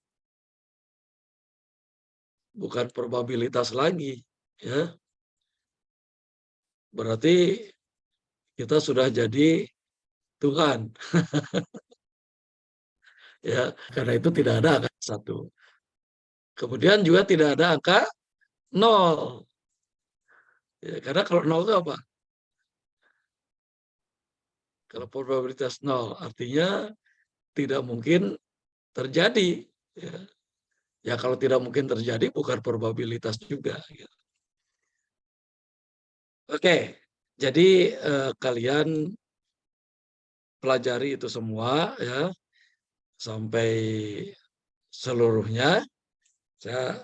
probabilitas lagi, ya. Berarti kita sudah jadi Tuhan. Ya, karena itu tidak ada angka 1. Kemudian juga tidak ada angka 0. Ya, karena kalau 0 itu apa? Kalau probabilitas 0 artinya tidak mungkin terjadi. Ya, kalau tidak mungkin terjadi bukan probabilitas juga. Oke, jadi kalian pelajari itu semua ya sampai seluruhnya. Saya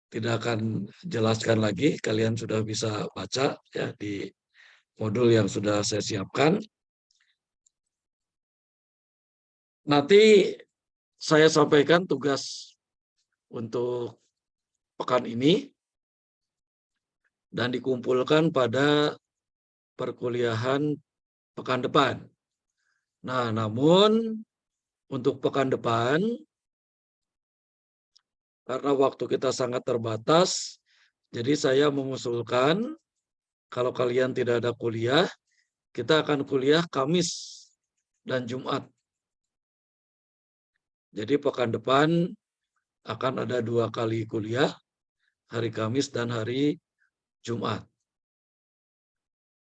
tidak akan jelaskan lagi, kalian sudah bisa baca ya di modul yang sudah saya siapkan. Nanti saya sampaikan tugas untuk pekan ini dan dikumpulkan pada perkuliahan pekan depan. Nah, namun untuk pekan depan, karena waktu kita sangat terbatas, jadi saya mengusulkan kalau kalian tidak ada kuliah, kita akan kuliah Kamis dan Jumat. Jadi pekan depan akan ada 2 kali kuliah, hari Kamis dan hari Jumat.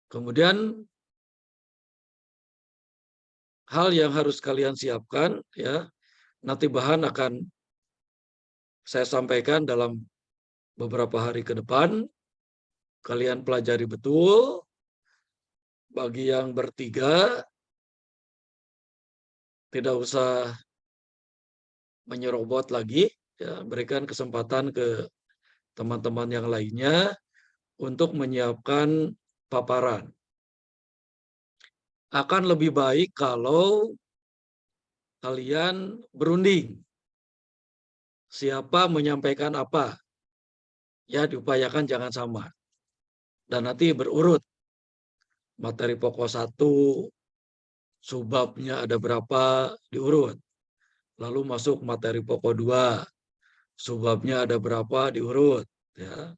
Kemudian hal yang harus kalian siapkan ya, nanti bahan akan saya sampaikan dalam beberapa hari ke depan. Kalian pelajari betul. Bagi yang bertiga, tidak usah menyerobot lagi, ya, berikan kesempatan ke teman-teman yang lainnya untuk menyiapkan paparan. Akan lebih baik kalau kalian berunding. Siapa menyampaikan apa? Ya, diupayakan jangan sama. Dan nanti berurut. Materi pokok 1, subbabnya ada berapa, diurut. Lalu masuk materi pokok 2, subbabnya ada berapa, diurut. Ya.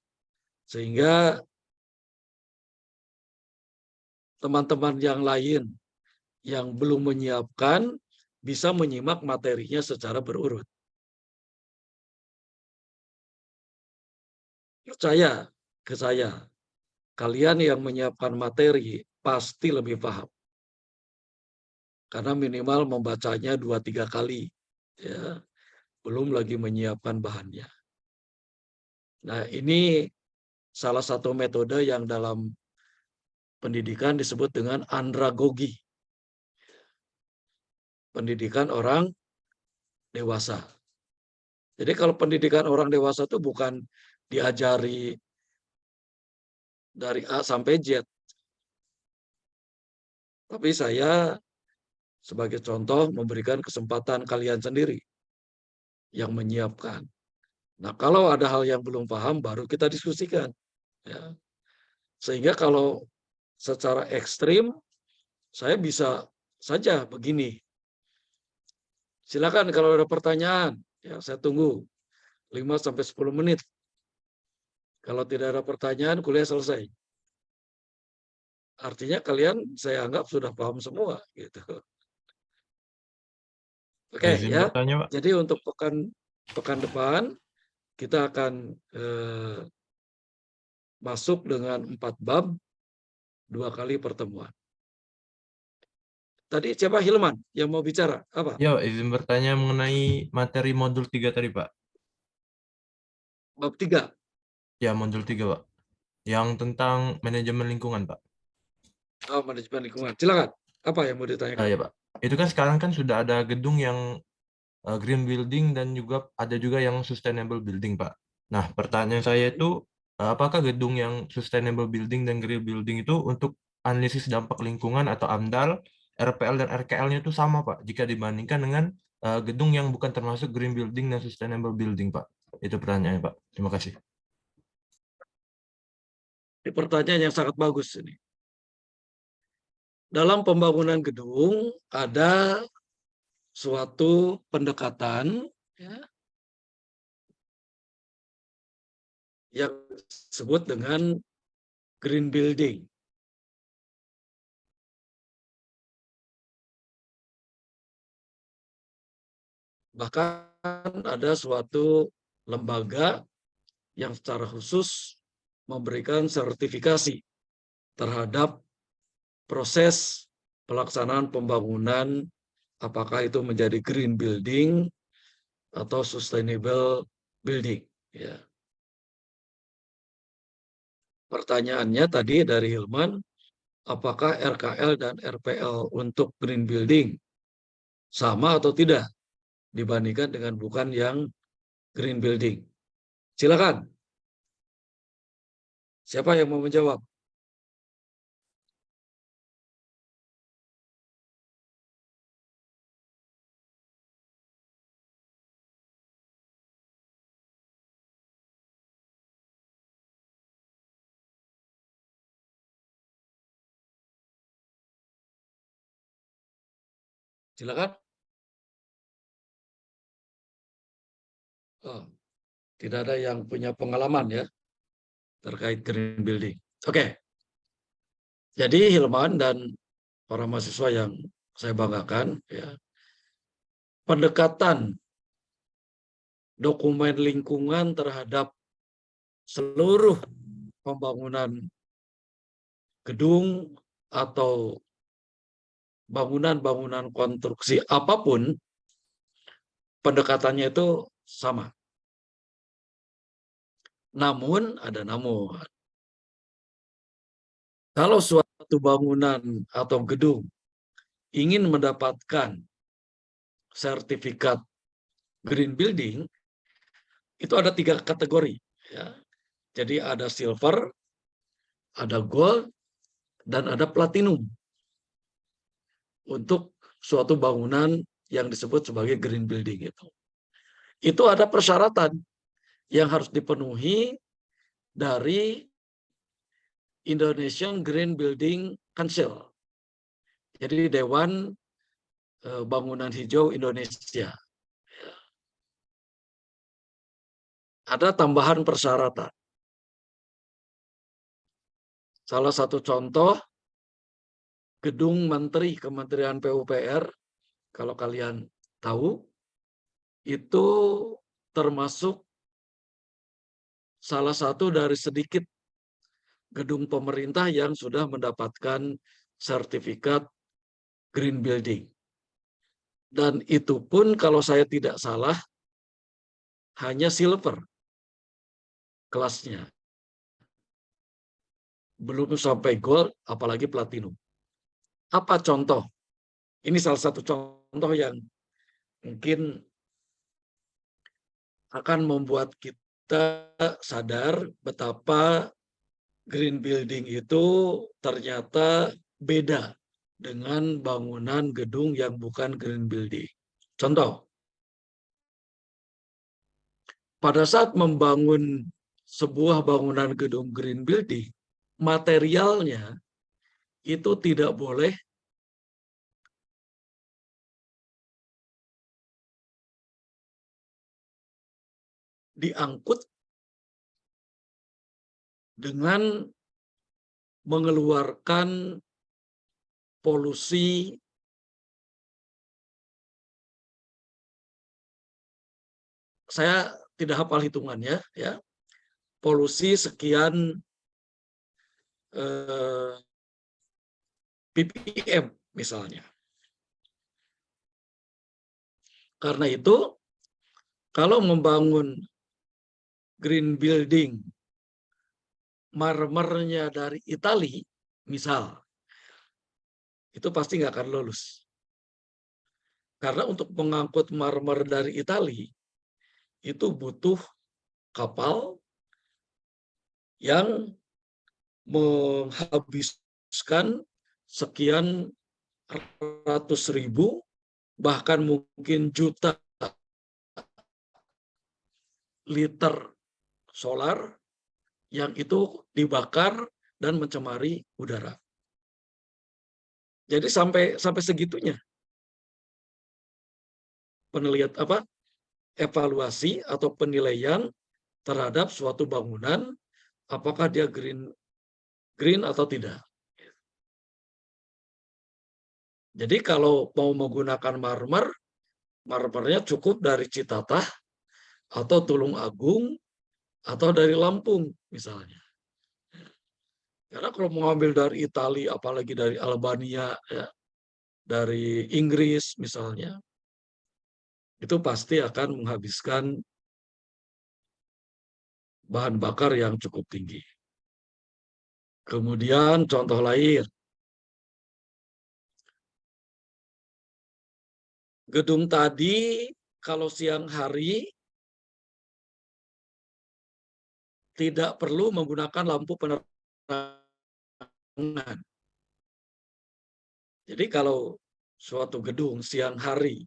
Sehingga teman-teman yang lain yang belum menyiapkan bisa menyimak materinya secara berurut. Percaya ke saya, kalian yang menyiapkan materi pasti lebih paham. Karena minimal membacanya 2-3 kali. Ya, belum lagi menyiapkan bahannya. Nah, ini salah satu metode yang dalam pendidikan disebut dengan andragogi. Pendidikan orang dewasa. Jadi kalau pendidikan orang dewasa itu bukan diajari dari A sampai Z. Tapi saya sebagai contoh memberikan kesempatan kalian sendiri yang menyiapkan. Nah, kalau ada hal yang belum paham baru kita diskusikan. Ya. Sehingga kalau secara ekstrim saya bisa saja begini. Silakan kalau ada pertanyaan, ya saya tunggu 5-10 menit. Kalau tidak ada pertanyaan, kuliah selesai. Artinya kalian saya anggap sudah paham semua gitu. Oke Izin ya. bertanya, Pak. Jadi untuk pekan depan kita akan masuk dengan 4 bab, 2 kali pertemuan. Tadi siapa Hilman yang mau bicara? Apa? Ya, Pak, izin bertanya mengenai materi modul 3 tadi, Pak. Bab 3. Ya, modul 3, Pak. Yang tentang manajemen lingkungan, Pak. Oh, manajemen lingkungan. Silakan. Apa yang mau ditanyakan? Ya, Pak. Itu kan sekarang kan sudah ada gedung yang green building dan juga ada juga yang sustainable building, Pak. Nah, pertanyaan saya itu apakah gedung yang sustainable building dan green building itu untuk analisis dampak lingkungan atau AMDAL, RPL dan RKL-nya itu sama, Pak, jika dibandingkan dengan gedung yang bukan termasuk green building dan sustainable building, Pak? Itu pertanyaannya, Pak. Terima kasih. Ini pertanyaan yang sangat bagus ini. Dalam pembangunan gedung ada suatu pendekatan ya, yang disebut dengan green building. Bahkan ada suatu lembaga yang secara khusus memberikan sertifikasi terhadap proses pelaksanaan pembangunan, apakah itu menjadi green building atau sustainable building. Ya. Pertanyaannya tadi dari Hilman, apakah RKL dan RPL untuk green building sama atau tidak dibandingkan dengan bukan yang green building? Silakan. Siapa yang mau menjawab? Silakan. Oh, tidak ada yang punya pengalaman ya terkait green building. Oke. Jadi Hilman dan para mahasiswa yang saya banggakan, ya, pendekatan dokumen lingkungan terhadap seluruh pembangunan gedung atau bangunan-bangunan konstruksi apapun, pendekatannya itu sama. Namun, ada namun. Kalau suatu bangunan atau gedung ingin mendapatkan sertifikat green building, itu ada 3 kategori. Ya. Jadi ada silver, ada gold, dan ada platinum untuk suatu bangunan yang disebut sebagai green building itu. Itu ada persyaratan yang harus dipenuhi dari Indonesian Green Building Council. Jadi Dewan Bangunan Hijau Indonesia. Ada tambahan persyaratan. Salah satu contoh, gedung Menteri Kementerian PUPR, kalau kalian tahu, itu termasuk salah satu dari sedikit gedung pemerintah yang sudah mendapatkan sertifikat green building. Dan itu pun kalau saya tidak salah, hanya silver kelasnya. Belum sampai gold, apalagi platinum. Apa contoh? Ini salah satu contoh yang mungkin akan membuat kita sadar betapa green building itu ternyata beda dengan bangunan gedung yang bukan green building. Contoh, pada saat membangun sebuah bangunan gedung green building, materialnya itu tidak boleh diangkut dengan mengeluarkan polusi saya tidak hafal hitungannya ya, polusi sekian ppm misalnya. Karena itu kalau membangun green building marmernya dari Italia misal, itu pasti nggak akan lulus. Karena untuk mengangkut marmer dari Italia itu butuh kapal yang menghabiskan sekian ratus ribu, bahkan mungkin juta liter solar yang itu dibakar dan mencemari udara. Jadi sampai segitunya evaluasi atau penilaian terhadap suatu bangunan, apakah dia green atau tidak. Jadi kalau mau menggunakan marmernya cukup dari Citatah atau Tulung Agung atau dari Lampung misalnya. Karena kalau mau ambil dari Italia, apalagi dari Albania, ya, dari Inggris misalnya, itu pasti akan menghabiskan bahan bakar yang cukup tinggi. Kemudian contoh lain, gedung tadi kalau siang hari tidak perlu menggunakan lampu penerangan. Jadi kalau suatu gedung siang hari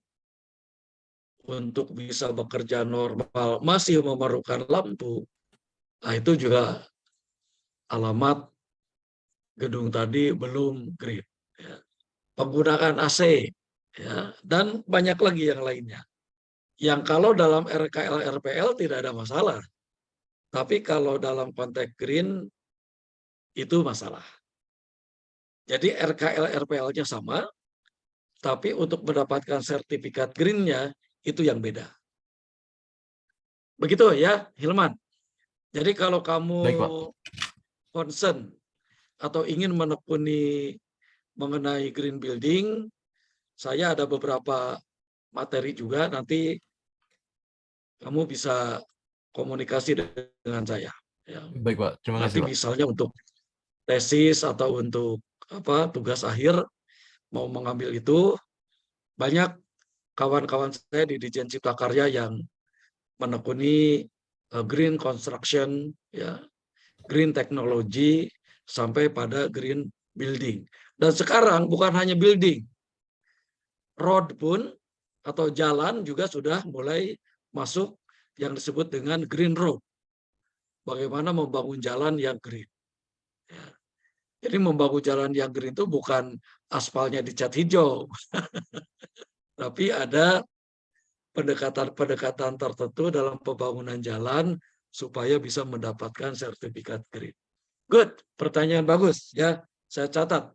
untuk bisa bekerja normal masih memerlukan lampu, nah itu juga alamat gedung tadi belum green. Ya. Penggunaan AC, ya, dan banyak lagi yang lainnya. Yang kalau dalam RKL RPL tidak ada masalah, tapi kalau dalam konteks green itu masalah. Jadi RKL RPL-nya sama, tapi untuk mendapatkan sertifikat green-nya itu yang beda. Begitu ya, Hilman. Jadi kalau kamu Baik, Pak. concern atau ingin menekuni mengenai green building, saya ada beberapa materi juga, nanti kamu bisa komunikasi dengan saya. Ya. Baik, Pak. Terima Nanti kasih, Pak. misalnya untuk tesis atau untuk tugas akhir mau mengambil itu, banyak kawan-kawan saya di Ditjen Cipta Karya yang menekuni green construction, ya, green technology, sampai pada green building. Dan sekarang bukan hanya building, road pun atau jalan juga sudah mulai masuk yang disebut dengan green road. Bagaimana membangun jalan yang green. Ya. Jadi membangun jalan yang green itu bukan aspalnya dicat hijau, tapi ada pendekatan-pendekatan tertentu dalam pembangunan jalan supaya bisa mendapatkan sertifikat green. Good, pertanyaan bagus ya. Saya catat.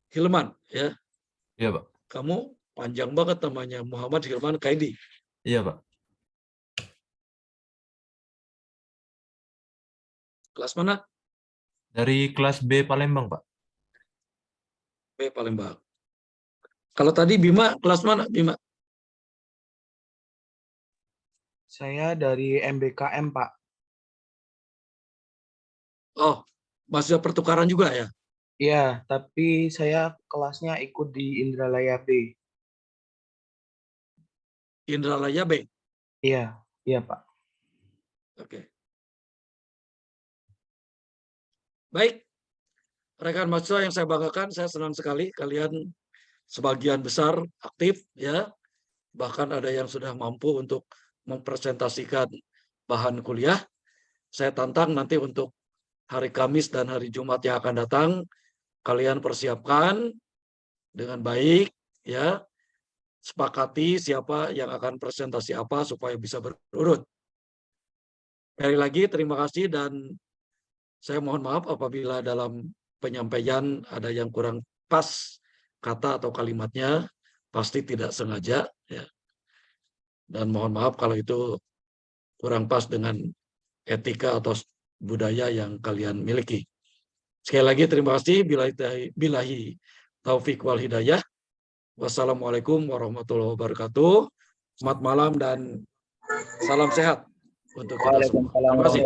Hilman ya. Iya, Pak. Kamu panjang banget namanya, Muhammad Hilman Kaidi. Iya, Pak. Kelas mana? Dari kelas B Palembang, Pak. B Palembang. Kalau tadi Bima, kelas mana Bima? Saya dari MBKM, Pak. Oh, masih pertukaran juga ya? Iya, tapi saya kelasnya ikut di Indralaya B. Indralaya B? Iya, iya Pak. Oke. Baik, rekan mahasiswa yang saya banggakan, saya senang sekali kalian sebagian besar aktif ya, bahkan ada yang sudah mampu untuk mempresentasikan bahan kuliah. Saya tantang nanti untuk hari Kamis dan hari Jumat yang akan datang, kalian persiapkan dengan baik ya, sepakati siapa yang akan presentasi apa supaya bisa berurut. Sekali lagi terima kasih dan Saya mohon maaf apabila dalam penyampaian ada yang kurang pas kata atau kalimatnya, pasti tidak sengaja, ya. Dan mohon maaf kalau itu kurang pas dengan etika atau budaya yang kalian miliki. Sekali lagi terima kasih. Billahi taufik wal hidayah. Wassalamualaikum warahmatullahi wabarakatuh. Selamat malam dan salam sehat untuk kita semua. Terima kasih.